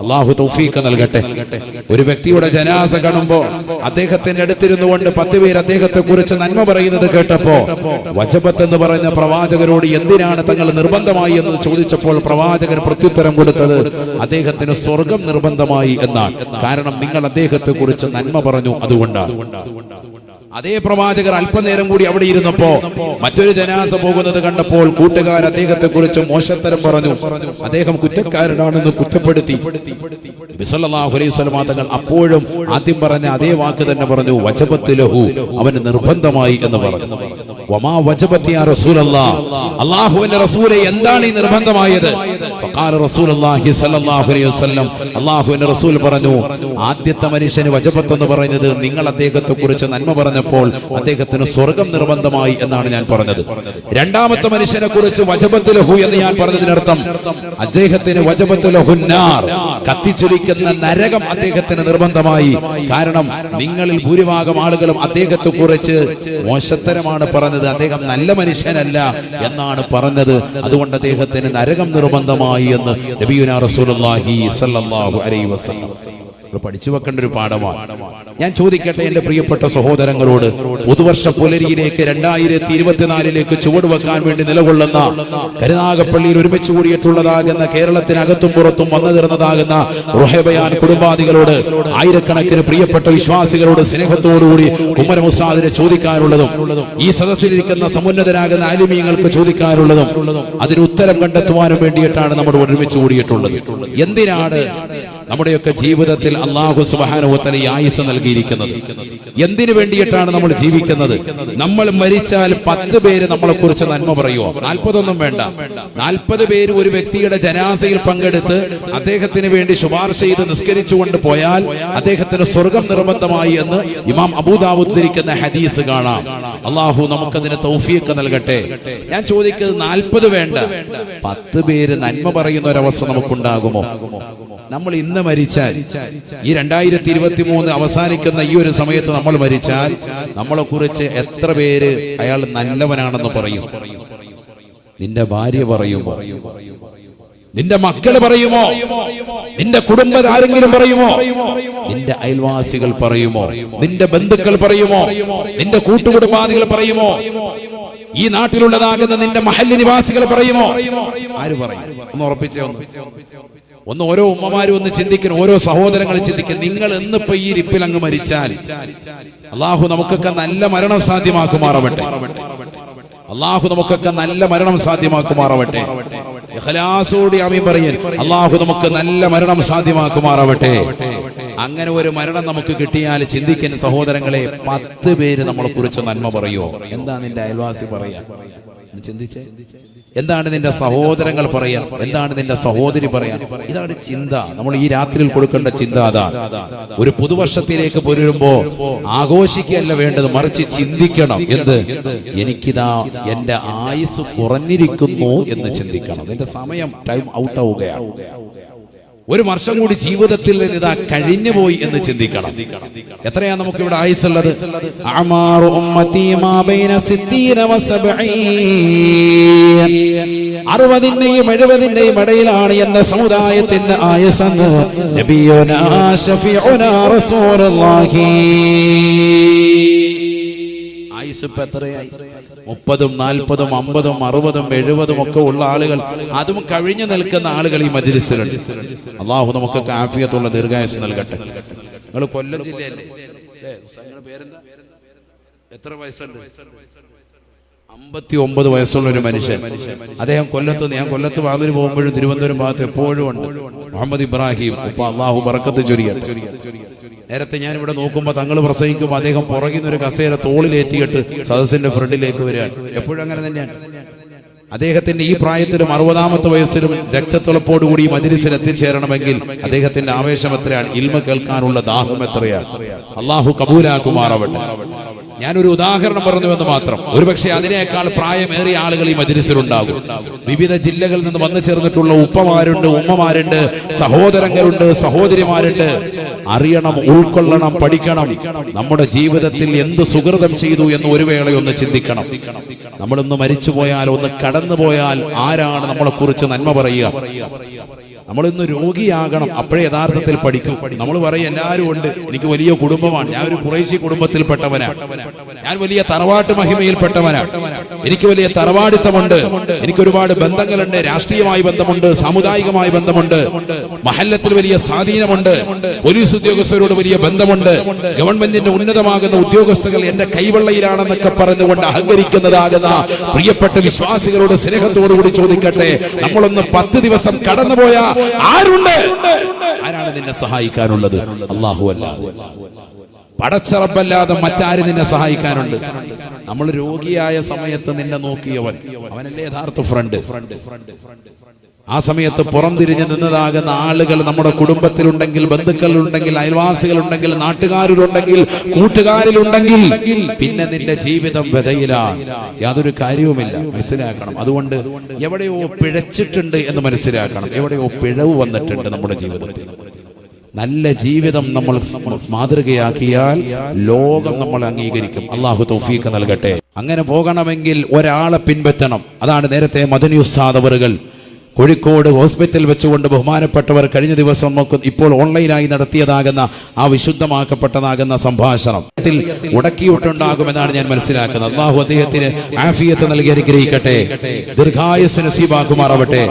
അള്ളാഹു തൗഫീഖ് നൽകട്ടെ. ഒരു വ്യക്തിയുടെ ജനാസ കാണുമ്പോ അദ്ദേഹത്തിന്റെ അടുത്തിരുന്നു കൊണ്ട് 10 പേര് അദ്ദേഹത്തെ കുറിച്ച് നന്മ പറയുന്നത് കേട്ടപ്പോ വജബത്ത് എന്ന് പറയുന്ന പ്രവാചകരോട് എന്തിനാണ് തങ്ങൾ നിർബന്ധമായി എന്ന് ചോദിച്ചപ്പോൾ പ്രവാചകൻ പ്രത്യുത്തരം കൊടുത്തത് അദ്ദേഹത്തിന് സ്വർഗം നിർബന്ധമായി എന്നാണ്. കാരണം നിങ്ങൾ അദ്ദേഹത്തെ കുറിച്ച് നന്മ പറഞ്ഞു, അതുകൊണ്ടാണ്. അതേ പ്രവാചകർ അല്പനേരം കൂടി അവിടെ ഇരുന്നപ്പോ മറ്റൊരു ജനാസ പോകുന്നത് കണ്ടപ്പോൾ കൂട്ടുകാർ അദ്ദേഹത്തെ കുറിച്ച് മോശത്തരം പറഞ്ഞു, അദ്ദേഹം കുറ്റക്കാരനാണെന്ന് കുറ്റപ്പെടുത്തി. നബി സല്ലല്ലാഹു അലൈഹി വസല്ലം തങ്ങൾ അപ്പോഴും ആദ്യം പറഞ്ഞ അതേ വാക്ക് തന്നെ പറഞ്ഞു, വജബത്ത് ലഹു, അവന് നിർബന്ധമായി എന്ന് പറഞ്ഞു. വമാ വജബത്ത് യാ റസൂലല്ലാഹ്, അല്ലാഹുവിന്റെ റസൂലേ എന്താണ് ഈ നിർബന്ധമായത്? ഫഖാല റസൂലുള്ളാഹി സ്വല്ലല്ലാഹു അലൈഹി വസല്ലം, അല്ലാഹുവിന്റെ റസൂൽ പറഞ്ഞു, ആദ്യത്തെ മനുഷ്യന് വജബത്ത് എന്ന് പറയുന്നത് നിങ്ങൾ അദ്ദേഹത്തെ കുറിച്ച് നന്മ പറഞ്ഞപ്പോൾ അദ്ദേഹത്തിന് സ്വർഗം നിർബന്ധമായി എന്നാണ് ഞാൻ പറഞ്ഞത്. രണ്ടാമത്തെ മനുഷ്യനെ കുറിച്ച് വജബത്ത് ലഹു എന്ന് ഞാൻ പറഞ്ഞതിനർത്ഥം അദ്ദേഹത്തിന് വജബത്ത് ലഹുന്നാർ, കത്തിച്ചൊലിക്കുന്ന നരകം അദ്ദേഹത്തിന് നിർബന്ധമായി. കാരണം നിങ്ങളിൽ ഭൂരിഭാഗം ആളുകളും അദ്ദേഹത്തെ കുറിച്ച് മോശത്തരമാണ് പറഞ്ഞത്, അദ്ദേഹം നല്ല മനുഷ്യനല്ല എന്നാണ് പറഞ്ഞത്. അതുകൊണ്ട് അദ്ദേഹത്തിന് നരകം നിർബന്ധമായി എന്ന് നബിയുനാ റസൂലുള്ളാഹി സ്വല്ലല്ലാഹു അലൈഹി വസല്ലം പഠിച്ചു വെക്കേണ്ട ഒരു പാഠമാണ്. ഞാൻ ചോദിക്കട്ടെ എന്റെ പ്രിയപ്പെട്ട സഹോദരങ്ങളോട്, പുതുവർഷ പുലരിയിലേക്ക് 2024 ചുവട് വെക്കാൻ വേണ്ടി നിലകൊള്ളുന്ന കരുനാഗപ്പള്ളിയിൽ ഒരുമിച്ച് കൂടിയിട്ടുള്ളതാകുന്ന കേരളത്തിനകത്തും പുറത്തും വന്നു തീർന്നതാകുന്ന റുഹൈബയാൻ കുടുംബാദികളോട്, ആയിരക്കണക്കിന് പ്രിയപ്പെട്ട വിശ്വാസികളോട് സ്നേഹത്തോടുകൂടി കുമ്മരം ഉസ്താദിനെ ചോദിക്കാനുള്ളതും ഈ സദസ്സിലിരിക്കുന്ന സമുന്നതരാകുന്ന ആലിമീങ്ങൾക്ക് ചോദിക്കാനുള്ളതും അതിന് ഉത്തരം കണ്ടെത്തുവാനും വേണ്ടിയിട്ടാണ് നമ്മൾ ഒരുമിച്ച് കൂടിയിട്ടുള്ളത്. എന്തിനാണ് നമ്മുടെയൊക്കെ ജീവിതത്തിൽ അല്ലാഹു സുബ്ഹാനഹു വ തആല ആയുസ്സ് നൽകിയിരിക്കുന്നത്? എന്തിനു വേണ്ടിയിട്ടാണ് നമ്മൾ ജീവിക്കുന്നത്? നമ്മൾ മരിച്ചാൽ 10 പേര് നമ്മളെ കുറിച്ച് നന്മ പറയുമോ? 40 ഒന്നും വേണ്ട. 40 പേര് ഒരു വ്യക്തിയുടെ ജനാസയിൽ പങ്കെടുത്ത് അദ്ദേഹത്തിന് വേണ്ടി ശുപാർശ ചെയ്ത് നിസ്കരിച്ചുകൊണ്ട് പോയാൽ അദ്ദേഹത്തിന് സ്വർഗം നിർബന്ധമായി എന്ന് ഇമാം അബൂദാവൂദ് ഉദ്ധരിക്കുന്ന ഹദീസ് കാണാം. അല്ലാഹു നമുക്കതിന് തൗഫീഖ് നൽകട്ടെ. ഞാൻ ചോദിക്കുന്നത് 40 വേണ്ട, 10 പേര് നന്മ പറയുന്ന ഒരവസ്ഥ നമുക്കുണ്ടാകുമോ? നമ്മൾ ഇന്ന് മരിച്ചാൽ, ഈ 2023 അവസാനിക്കുന്ന ഈ ഒരു സമയത്ത് നമ്മൾ മരിച്ചാൽ നമ്മളെ കുറിച്ച് എത്ര പേര് അയാൾ നല്ലവനാണെന്ന് പറയും? നിന്റെ ഭാര്യ പറയുമോ? നിന്റെ മക്കള് പറയുമോ? നിന്റെ കുടുംബം ആരെങ്കിലും പറയുമോ? നിന്റെ അയൽവാസികൾ പറയുമോ? നിന്റെ ബന്ധുക്കൾ പറയുമോ? നിന്റെ കൂട്ടുകുടുംബാദികൾ പറയുമോ? ഈ നാട്ടിലുള്ളതാകുന്ന നിന്റെ മഹല്ല് നിവാസികൾ പറയുമോ? ആര് പറയും? ഒന്ന് ഉറപ്പിച്ചേ. ഒന്ന് ഓരോ ഉമ്മമാരും ഒന്ന് ചിന്തിക്കണം, ഓരോ സഹോദരങ്ങൾ ചിന്തിക്കണം. നിങ്ങൾ എന്നിപ്പോ ഈ ഇരിപ്പിൽ അങ്ങ് മരിച്ചാൽ അള്ളാഹു നമുക്കൊക്കെ നല്ല മരണം സാധ്യമാക്കുമാറാവട്ടെ. അള്ളാഹു നമുക്കൊക്കെ നല്ല മരണം സാധ്യമാക്കുമാറാവട്ടെ. ഇഖ്ലാസോടെ ആമീൻ പറയൻ. അള്ളാഹു നമുക്ക് നല്ല മരണം സാധ്യമാക്കുമാറാവട്ടെ. അങ്ങനെ ഒരു മരണം നമുക്ക് കിട്ടിയാൽ ചിന്തിക്കുന്ന സഹോദരങ്ങളെ, 10 പേര് നമ്മളെ കുറിച്ച് നന്മ പറയുമോ? എന്താ നിന്റെ അയൽവാസി പറയാ? ചിന്തിച്ചേ. എന്താണ് നിന്റെ സഹോദരങ്ങൾ പറയാ? എന്താണ് നിന്റെ സഹോദരി പറയാ? ഇതാണ് ചിന്ത. നമ്മൾ ഈ രാത്രിയിൽ കൊടുക്കേണ്ട ചിന്ത അതാണ്. ഒരു പുതുവർഷത്തിലേക്ക് വരുമ്പോ ആഘോഷിക്കുകയല്ല വേണ്ടത്, മറിച്ച് ചിന്തിക്കണം. എന്ത്? എനിക്കിതാ എന്റെ ആയുസ് കുറഞ്ഞിരിക്കുന്നു എന്ന് ചിന്തിക്കണം. നിന്റെ സമയം ടൈം ഔട്ട് ആവുകയാണ്. ഒരു വർഷം കൂടി ജീവിതത്തിൽ ഇതാ കഴിഞ്ഞു പോയി എന്ന് ചിന്തിക്കണം. എത്രയാ നമുക്ക് ഇവിടെ ആയുസ്സുള്ളത്? 60-ന്റെയും 70-ന്റെയും ഇടയിലാണ് എന്റെ സമുദായത്തിന്റെ ആയുസ്സെന്ന് നബിയുനാ ശഫീഉനാ റസൂലുള്ളാഹി. ആയുസ് എത്രയായി? 30, 40, 50, 60, 70 ഒക്കെ ഉള്ള ആളുകൾ, അതും കഴിഞ്ഞു നിൽക്കുന്ന ആളുകൾ ഈ മജ്ലിസിലുണ്ട്. അള്ളാഹു നമുക്കൊക്കെ ആഫിയത്തുള്ള ദീർഘായുസ് നൽകട്ടെ. നിങ്ങൾ കൊല്ലം ജില്ലയല്ലേ? എത്ര വയസ്സുണ്ട്? 59 വയസ്സുള്ള ഒരു മനുഷ്യൻ. അദ്ദേഹം ഞാൻ കൊല്ലത്ത് വാതിൽ പോകുമ്പോഴും തിരുവനന്തപുരം ഭാഗത്ത് എപ്പോഴും ഉണ്ട്. മുഹമ്മദ് ഇബ്രാഹിം ഉപ്പ, അള്ളാഹു ബറക്കത്ത് ചൊരിയട്ടെ. നേരത്തെ ഞാൻ ഇവിടെ നോക്കുമ്പോൾ തങ്ങൾ പ്രസംഗിക്കുമ്പോൾ അദ്ദേഹം പുറകിൽ നിന്നൊരു കസേര തോളിലേറ്റിയിട്ട് സദസ്സിന്റെ ഫ്രണ്ടിലേക്ക് വരികയാണ്. എപ്പോഴും അങ്ങനെ തന്നെയാണ്. അദ്ദേഹത്തിന്റെ ഈ പ്രായത്തിലും 60ാമത്തെ വയസ്സിലും രക്തത്തിളപ്പോടുകൂടി ഈ മജ്ലിസിൽ എത്തിച്ചേരണമെങ്കിൽ അദ്ദേഹത്തിന്റെ ആവേശം എത്രയാണ്, ഇൽമ കേൾക്കാനുള്ള ദാഹം എത്രയാണ്. അള്ളാഹു കബൂലാക്കുമാറാവട്ടെ. ഞാനൊരു ഉദാഹരണം പറഞ്ഞുവെന്ന് മാത്രം. ഒരുപക്ഷെ അതിനേക്കാൾ പ്രായമേറിയ ആളുകൾ ഈ മജ്ലിസിലുണ്ടാകും. വിവിധ ജില്ലകളിൽ നിന്ന് വന്നു ചേർന്നിട്ടുള്ള ഉപ്പമാരുണ്ട്, ഉമ്മമാരുണ്ട്, സഹോദരങ്ങളുണ്ട്, സഹോദരിമാരുണ്ട്. അറിയണം, ഉൾക്കൊള്ളണം, പഠിക്കണം. നമ്മുടെ ജീവിതത്തിൽ എന്ത് സുകൃതം ചെയ്തു എന്ന് ഒരു വേളയൊന്ന് ചിന്തിക്കണം. നമ്മളൊന്ന് മരിച്ചുപോയാൽ, ഒന്ന് കടന്നുപോയാൽ ആരാണ് നമ്മളെ കുറിച്ച് നന്മ പറയുക? നമ്മളിന്ന് രോഗിയാകണം, അപ്പോഴേ യഥാർത്ഥത്തിൽ പഠിക്കും. നമ്മൾ പറയും എല്ലാവരും ഉണ്ട്, എനിക്ക് വലിയ കുടുംബമാണ്, ഞാൻ ഒരു ഖുറൈശി കുടുംബത്തിൽപ്പെട്ടവനാണ്, ഞാൻ വലിയ തറവാട്ട് മഹിമയിൽപ്പെട്ടവനാണ്, എനിക്ക് വലിയ തറവാടിത്തമുണ്ട്, എനിക്ക് ഒരുപാട് ബന്ധങ്ങളുണ്ട്, രാഷ്ട്രീയമായി ബന്ധമുണ്ട്, സാമുദായികമായി ബന്ധമുണ്ട്, മഹല്ലത്തിൽ വലിയ സ്വാധീനമുണ്ട്, പോലീസ് ഉദ്യോഗസ്ഥരോട് വലിയ ബന്ധമുണ്ട്, ഗവൺമെന്റിന്റെ ഉന്നതമാകുന്ന ഉദ്യോഗസ്ഥകൾ എന്റെ കൈവെള്ളയിലാണെന്നൊക്കെ പറഞ്ഞുകൊണ്ട് അഹങ്കരിക്കുന്നതാകുന്ന പ്രിയപ്പെട്ട വിശ്വാസികളോട് സ്നേഹത്തോടുകൂടി ചോദിക്കട്ടെ, നമ്മളൊന്ന് 10 ദിവസം കടന്നുപോയ ആരുണ്ട്? ആരാണ് നിന്നെ സഹായിക്കാനുള്ളത്? അല്ലാഹു അല്ലാഹു. പടച്ചറബല്ലാതെ മറ്റാര് നിന്നെ സഹായിക്കാനുണ്ട്? നമ്മൾ രോഗിയായ സമയത്ത് നിന്നെ നോക്കിയവൻ, അവനല്ലേ യഥാർത്ഥ ഫ്രണ്ട്. ആ സമയത്ത് പുറംതിരിഞ്ഞ് നിന്നതാകുന്ന ആളുകൾ നമ്മുടെ കുടുംബത്തിലുണ്ടെങ്കിൽ, ബന്ധുക്കളുണ്ടെങ്കിൽ, അയൽവാസികളുണ്ടെങ്കിൽ, നാട്ടുകാരിലുണ്ടെങ്കിൽ, കൂട്ടുകാരിലുണ്ടെങ്കിൽ, പിന്നെ നിന്റെ ജീവിതം വിതയിലാണ്, യാതൊരു കാര്യവുമില്ല. മനസ്സിലാക്കണം. അതുകൊണ്ട് എവിടെയോ പിഴച്ചിട്ടുണ്ട് എന്ന് മനസ്സിലാക്കണം. എവിടെയോ പിഴവ് വന്നിട്ടുണ്ട് നമ്മുടെ ജീവിതത്തിൽ. നല്ല ജീവിതം നമ്മൾ മാതൃകയാക്കിയാൽ ലോകം നമ്മൾ അംഗീകരിക്കും. അള്ളാഹു തൗഫീഖ് നൽകട്ടെ. അങ്ങനെ പോകണമെങ്കിൽ ഒരാളെ പിൻപറ്റണം. അതാണ് നേരത്തെ മദനി ഉസ്താദ് അവറുകൾ കോഴിക്കോട് ഹോസ്പിറ്റൽ വെച്ചുകൊണ്ട് ബഹുമാനപ്പെട്ടവർ കഴിഞ്ഞ ദിവസം നമുക്ക് ഇപ്പോൾ ഓൺലൈനായി നടത്തിയതാകുന്ന ആ വിശുദ്ധമാക്കപ്പെട്ടതാകുന്ന സംഭാഷണം ഉടക്കിയിട്ടുണ്ടാകുമെന്നാണ് ഞാൻ മനസ്സിലാക്കുന്നത്. അല്ലാഹു അദ്ദേഹത്തിന് ആഫിയത്ത് നൽകി അനുഗ്രഹിക്കട്ടെ, ദീർഘായുസ്സ് നസീബാക്കുമാറാവട്ടെ.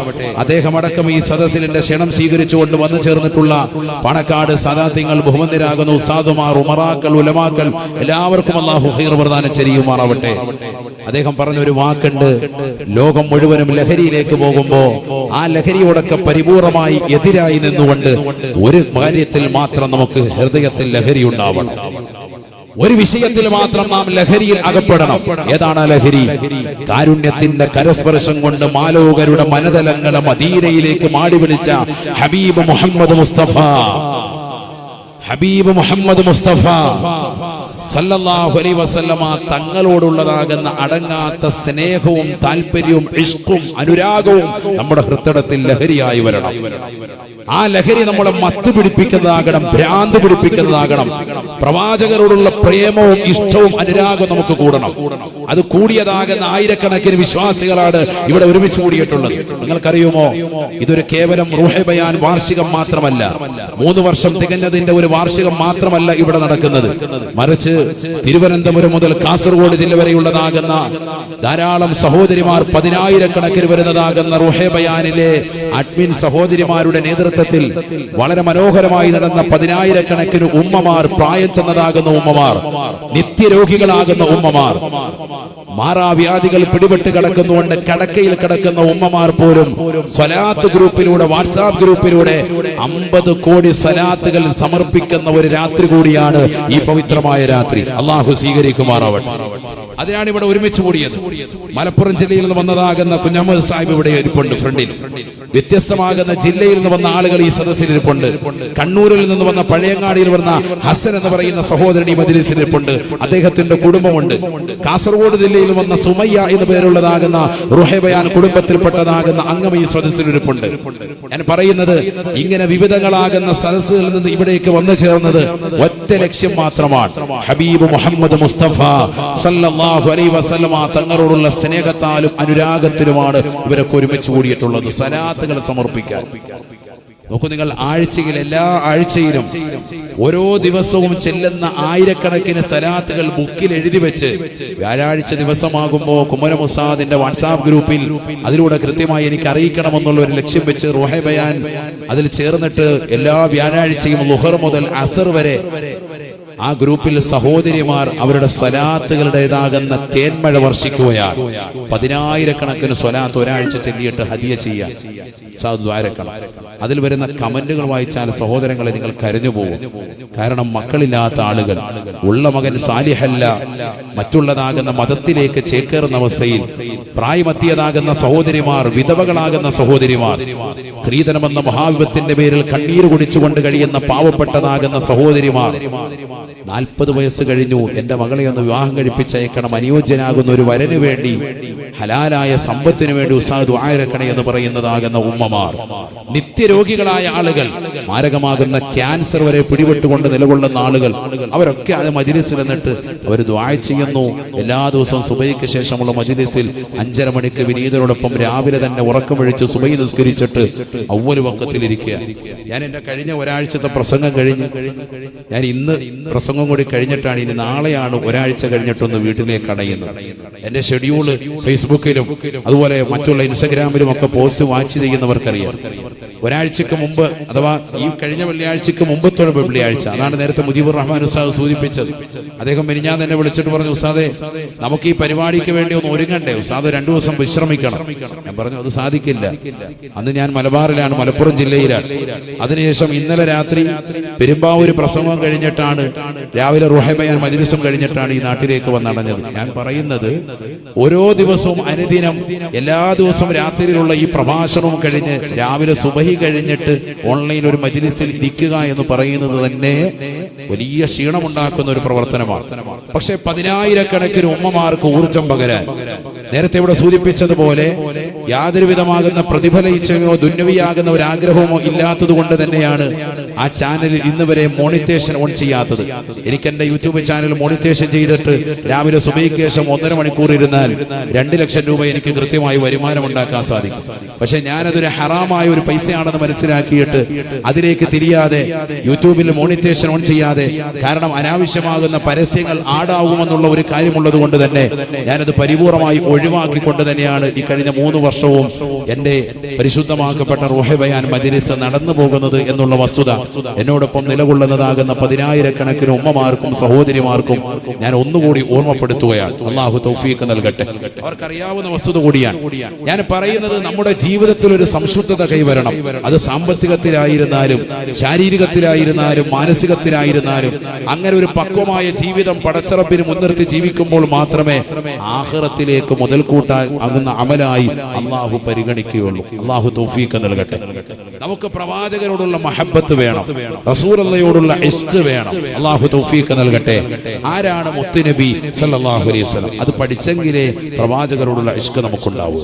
അദ്ദേഹം അടക്കം ഈ സദസ്സിൽ എന്റെ ക്ഷണം സ്വീകരിച്ചുകൊണ്ട് വന്നു ചേർന്നിട്ടുള്ള പാണക്കാട് സദാത്യങ്ങൾ, ബഹുമന്യരാകുന്ന ഉസ്താദുമാർ, ഉമറാക്കൾ, ഉലമാക്കൾ എല്ലാവർക്കും അല്ലാഹു ഖൈർ പ്രദാനം ചെയ്യുമാറാവട്ടെ. അദ്ദേഹം പറഞ്ഞൊരു വാക്കുണ്ട്, ലോകം മുഴുവനും ലഹരിയിലേക്ക് പോകുമ്പോ ആ ലഹരിയോടൊക്കെ പരിപൂർണമായി എതിരായി നിന്നുകൊണ്ട് ഒരു കാര്യത്തിൽ മാത്രം നമുക്ക് ഹൃദയത്തിൽ ലഹരി ഉണ്ടാവണം. ഒരു വിഷയത്തിൽ മാത്രം നാം ലഹരിയിൽ അകപ്പെടണം. ഏതാണ് ലഹരി? കാരുണ്യത്തിന്റെ കരസ്പർശം കൊണ്ട് മാലോകരുടെ മനതലങ്ങളെ മദീനയിലേക്ക് മാടി വിളിച്ച ഹബീബ് മുഹമ്മദ് മുസ്തഫ, ഹബീബ് മുഹമ്മദ് മുസ്തഫ സല്ലല്ലാഹു അലൈഹി വസല്ലമ തങ്ങളോടുള്ളതാകുന്ന അടങ്ങാത്ത സ്നേഹവും താല്പര്യവും ഇഷ്കും അനുരാഗവും നമ്മുടെ ഹൃദയത്തിൽ ലഹരിയായി വരണം. ആ ലഹരി നമ്മളെ മത്ത് പിടിപ്പിക്കുന്നതാകണം, ഭ്രാന്ത് പിടിപ്പിക്കുന്നതാകണം. പ്രവാചകരോടുള്ള പ്രേമവും ഇഷ്ടവും അനുരാഗവും നമുക്ക് കൂടണം. അത് കൂടിയതാകുന്ന ആയിരക്കണക്കിന് വിശ്വാസികളാണ് ഇവിടെ ഒരുമിച്ച് കൂടിയിട്ടുള്ളത്. നിങ്ങൾക്കറിയുമോ, ഇതൊരു കേവലം റൂഹെ ബയാൻ വാർഷികം മാത്രമല്ല, 3 വർഷം തികഞ്ഞതിന്റെ ഒരു വാർഷികം മാത്രമല്ല ഇവിടെ നടക്കുന്നത്. മറിച്ച് തിരുവനന്തപുരം മുതൽ കാസർഗോഡ് ജില്ല വരെയുള്ളതാകുന്ന ധാരാളം സഹോദരിമാർ, 10,000 വരുന്നതാകുന്ന റൂഹെ ബയാനിലെ അഡ്മിൻ സഹോദരിമാരുടെ നേതൃത്വത്തിൽ വളരെ മനോഹരമായി നടന്ന 10,000 ഉമ്മമാർ, പ്രായം ചെന്നതാകുന്ന ഉമ്മമാർ, നിത്യരോഗികളാകുന്ന ഉമ്മമാർ, മാറാവ്യാധികൾ പിടിപെട്ട് കിടക്കുന്നുകൊണ്ട് കടക്കയിൽ കിടക്കുന്ന ഉമ്മമാർ പോലും സ്വലാത്ത് ഗ്രൂപ്പിലൂടെ, വാട്സാപ്പ് ഗ്രൂപ്പിലൂടെ 50 കോടി സ്വലാത്തുകൾ സമർപ്പിക്കുന്ന ഒരു രാത്രി കൂടിയാണ് ഈ പവിത്രമായ രാത്രി. അള്ളാഹു സ്വീകരിക്കുമാറാവട്ടെ. അതിനാണ് ഇവിടെ ഒരുമിച്ച് കൂടിയത്. മലപ്പുറം ജില്ലയിൽ നിന്ന് വന്നതാകുന്ന കുഞ്ഞമ്മദ് സാഹിബ് ഇവിടെ ഇരിപ്പുണ്ട് ഫ്രണ്ടിൽ. വ്യത്യസ്തമാകുന്ന ജില്ലയിൽ നിന്ന് വന്ന ആളുകൾ ഈ സദസ്സിൽ ഇരിപ്പുണ്ട്. കണ്ണൂരിൽ നിന്ന് വന്ന, പഴയങ്ങാടിയിൽ വന്ന ഹസൻ എന്ന് പറയുന്ന സഹോദരൻ മജ്ലിസിൽ ഇരിപ്പുണ്ട്. അദ്ദേഹത്തിന്റെ കുടുംബമുണ്ട്. കാസർഗോഡ് ജില്ലയിൽ വന്ന സുമയ്യ എന്ന് പേരുള്ളതാകുന്ന റൂഹെ ബയാൻ കുടുംബത്തിൽപ്പെട്ടതാകുന്ന അംഗം ഈ സദസ്സിൽ ഇരിപ്പുണ്ട്. ഞാൻ പറയുന്നത്, ഇങ്ങനെ വിവിധങ്ങളാകുന്ന സദസ്സുകളിൽ നിന്ന് ഇവിടേക്ക് വന്നു ചേർന്നത് ഒറ്റ ലക്ഷ്യം മാത്രമാണ്. ഹബീബ് മുഹമ്മദ് മുസ്തഫ സല്ലല്ലാഹു അലൈഹി വസല്ലമ തങ്ങളോടുള്ള സ്നേഹത്താലും അനുരാഗത്തിലുമാണ് ഇവരൊക്കെ ഒരുമിച്ച് കൂടിയിട്ടുള്ളത്. സലാത്തുകൾ സമർപ്പിക്കാൻ നോക്കൂ നിങ്ങൾ, ആഴ്ചയിൽ എല്ലാ ആഴ്ചയിലും ഓരോ ദിവസവും ചെല്ലുന്ന ആയിരക്കണക്കിന് സലാത്തുകൾ ബുക്കിൽ എഴുതി വെച്ച് വ്യാഴാഴ്ച ദിവസമാകുമ്പോൾ കുമരം ഉസ്താദിന്റെ വാട്സാപ്പ് ഗ്രൂപ്പിൽ അതിലൂടെ കൃത്യമായി എനിക്ക് അറിയിക്കണമെന്നുള്ള ഒരു ലക്ഷ്യം വെച്ച് റൂഹെ ബയാൻ അതിൽ ചേർന്നിട്ട് എല്ലാ വ്യാഴാഴ്ചയും ളുഹർ മുതൽ അസർ വരെ ആ ഗ്രൂപ്പിൽ സഹോദരിമാർ അവരുടെ സ്വലാത്തുകളുടേതാകുന്ന തേന്മഴ വർഷിക്കുകയാണ്. 10,000-കണക്കിന് സ്വലാത്ത് ഒരാഴ്ച ചെല്ലിയിട്ട് ഹദിയ ചെയ്യാൻ അതിൽ വരുന്ന കമന്റുകൾ വായിച്ചാൽ സഹോദരങ്ങളെ നിങ്ങൾ കരഞ്ഞു പോകും. കാരണം മക്കളില്ലാത്ത ആളുകൾ, ഉള്ള മകൻ സാലിഹല്ല, മറ്റുള്ളതാകുന്ന മതത്തിലേക്ക് ചേക്കേറുന്ന അവസ്ഥയിൽ പ്രായമെത്തിയതാകുന്ന സഹോദരിമാർ, വിധവകളാകുന്ന സഹോദരിമാർ, സ്ത്രീധനമെന്ന മഹാവിപത്തിന്റെ പേരിൽ കണ്ണീർ കുടിച്ചുകൊണ്ട് കഴിയുന്ന പാവപ്പെട്ടതാകുന്ന സഹോദരിമാർ, 40 വയസ്സ് കഴിഞ്ഞു, എന്റെ മകളെ ഒന്ന് വിവാഹം കഴിപ്പിച്ചയക്കണം, അനുയോജ്യനാകുന്ന ഒരു വരന് വേണ്ടി, ഹലാലായ സമ്പത്തിന് വേണ്ടി ഉസ്താദ് ദുആ ഇറക്കണേ എന്ന് പറയുന്നതാകുന്ന ഉമ്മമാർ, നിത്യരോഗികളായ ആളുകൾ, മാരകമാകുന്ന ക്യാൻസർ വരെ പിടിപെട്ടുകൊണ്ട് നിലകൊള്ളുന്ന ആളുകൾ, അവരൊക്കെ ആ മജ്‌ലിസിൽ നിന്നിട്ട് അവർ ദുആ ചെയ്യുന്നു. എല്ലാ ദിവസവും സുബഹിക്ക് ശേഷമുള്ള മജ്‌ലിസിൽ 5:30 മണിക്ക് വിനീതരോടൊപ്പം രാവിലെ തന്നെ ഉറക്കമൊഴിച്ച് സുബഹി നിസ്കരിച്ചിട്ട് അവ്വൽ വഖത്തിലിരിക്കുക. ഞാൻ എന്റെ കഴിഞ്ഞ ഒരാഴ്ചത്തെ പ്രസംഗം കഴിഞ്ഞ് ഞാൻ ഇന്ന് പ്രസംഗം കൂടി കഴിഞ്ഞിട്ടാണ്, ഇനി നാളെയാണ് ഒരാഴ്ച കഴിഞ്ഞിട്ടൊന്ന് വീട്ടിലേക്ക് അടയുന്നത്. എന്റെ ഷെഡ്യൂള് ഫേസ്ബുക്കിലും അതുപോലെ മറ്റുള്ള ഇൻസ്റ്റഗ്രാമിലും ഒക്കെ പോസ്റ്റ് വാച്ച് ചെയ്യുന്നവർക്കറിയാം. ഒരാഴ്ചക്ക് മുമ്പ്, അഥവാ ഈ കഴിഞ്ഞ വെള്ളിയാഴ്ചക്ക് മുമ്പത്തെ വെള്ളിയാഴ്ച, അതാണ് നേരത്തെ മുജീബുർ റഹ്മാൻ ഉസ്താദ് സൂചിപ്പിച്ചത്. അദ്ദേഹം മിനിഞ്ഞാന്ന് എന്നെ വിളിച്ചിട്ട് പറഞ്ഞു, ഉസ്താദേ നമുക്ക് ഈ പരിപാടിക്ക് വേണ്ടി ഒന്ന് ഒരുങ്ങണ്ടേ, ഉസ്താദ് 2 ദിവസം വിശ്രമിക്കണം. ഞാൻ പറഞ്ഞു അത് സാധിക്കില്ല. അന്ന് ഞാൻ മലബാറിലാണ്, മലപ്പുറം ജില്ലയിലാണ്. അതിനുശേഷം ഇന്നലെ രാത്രി പെരുമ്പാവൂര് പ്രസംഗം കഴിഞ്ഞിട്ടാണ്, രാവിലെ റൂഹെ ബയാൻ മജ്‌ലിസും കഴിഞ്ഞിട്ടാണ് ഈ നാട്ടിലേക്ക് വന്നടഞ്ഞത്. ഞാൻ പറയുന്നത്, ഓരോ ദിവസവും അനുദിനം എല്ലാ ദിവസവും രാത്രിയിലുള്ള ഈ പ്രഭാഷണവും കഴിഞ്ഞ് രാവിലെ സുബഹി കഴിഞ്ഞിട്ട് ഓൺലൈൻ ഒരു മജ്‌ലിസിൽ ഇരിക്കുക എന്ന് പറയുന്നത് തന്നെ വലിയ ക്ഷീണമുണ്ടാക്കുന്ന ഒരു പ്രവർത്തനമാണ്. പക്ഷെ 10,000-കണക്കിന് ഉമ്മമാർക്ക് ഊർജം പകരാൻ, നേരത്തെ ഇവിടെ സൂചിപ്പിച്ചതുപോലെ യാതൊരു വിധമാകുന്ന പ്രതിഫല ഇച്ഛയോ ദുന്യവിയാകുന്ന ഒരു ആഗ്രഹമോ ഇല്ലാത്തത് കൊണ്ട് തന്നെയാണ് ആ ചാനലിൽ ഇന്ന് വരെ മോണിറ്റേഷൻ ഓൺ ചെയ്യാത്തത്. എനിക്ക് എന്റെ യൂട്യൂബ് ചാനൽ മോണിറ്റേഷൻ ചെയ്തിട്ട് രാവിലെ സുബഹിക്ക് ശേഷം 1.5 മണിക്കൂർ ഇരുന്നാൽ 2 ലക്ഷം രൂപ എനിക്ക് കൃത്യമായി വരുമാനം ഉണ്ടാക്കാൻ സാധിക്കും. പക്ഷെ ഞാനതൊരു ഹറാമായ ഒരു പൈസയാണെന്ന് മനസ്സിലാക്കിയിട്ട് അതിലേക്ക് തിരിയാതെ, യൂട്യൂബിൽ മോണിറ്റേഷൻ ഓൺ ചെയ്യാതെ, കാരണം അനാവശ്യമാകുന്ന പരസ്യങ്ങൾ ആടാവുമെന്നുള്ള ഒരു കാര്യമുള്ളത് കൊണ്ട് തന്നെ ഞാനത് പരിപൂർണമായി ഒഴിവാക്കിക്കൊണ്ട് തന്നെയാണ് ഈ കഴിഞ്ഞ 3 വർഷവും എന്റെ പരിശുദ്ധമാക്കപ്പെട്ട റൂഹെ ബയാൻ മജ്‌ലിസ് നടന്നു പോകുന്നത് എന്നുള്ള വസ്തുത എന്നോടൊപ്പം നിലകൊള്ളുന്നതാകുന്ന 10,000-കണക്കിന് ഉമ്മമാർക്കും സഹോദരിമാർക്കും ഞാൻ ഒന്നുകൂടി ഓർമ്മപ്പെടുത്തുകയാണ്. അല്ലാഹു തൗഫീഖ് നൽകട്ടെ. അവർക്കറിയാവുന്ന വസ്തുത കൂടിയാണ് ഞാൻ പറയുന്നത്. നമ്മുടെ ജീവിതത്തിൽ ഒരു സംശുദ്ധത കൈവരണം. അത് സാമ്പത്തികത്തിലായിരുന്നാലും ശാരീരികത്തിലായിരുന്നാലും മാനസികത്തിലായിരുന്നാലും അങ്ങനെ ഒരു പക്വമായ ജീവിതം പടച്ചറപ്പിന് മുൻനിർത്തി ജീവിക്കുമ്പോൾ മാത്രമേ ആഖിറത്തിലേക്ക് മുതൽക്കൂട്ടാകുന്ന അമലായി അല്ലാഹു പരിഗണിക്കുകയുള്ളൂ. അല്ലാഹു തൗഫീഖ് നൽകട്ടെ. നമുക്ക് പ്രവാചകരോടുള്ള മഹബ്ബത്ത് വേണം, റസൂലുള്ളാഹിയോടുള്ള ഇഷ്ക് വേണം. അല്ലാഹു തൗഫീഖ് നൽകട്ടെ. ആരാണ് മുത്തുനബി സല്ലല്ലാഹു അലൈഹി വസല്ലം? അത് പഠിച്ചെങ്കിലേ പ്രവാചകരോടുള്ള ഇഷ്ക് നമുക്കുണ്ടാവൂ.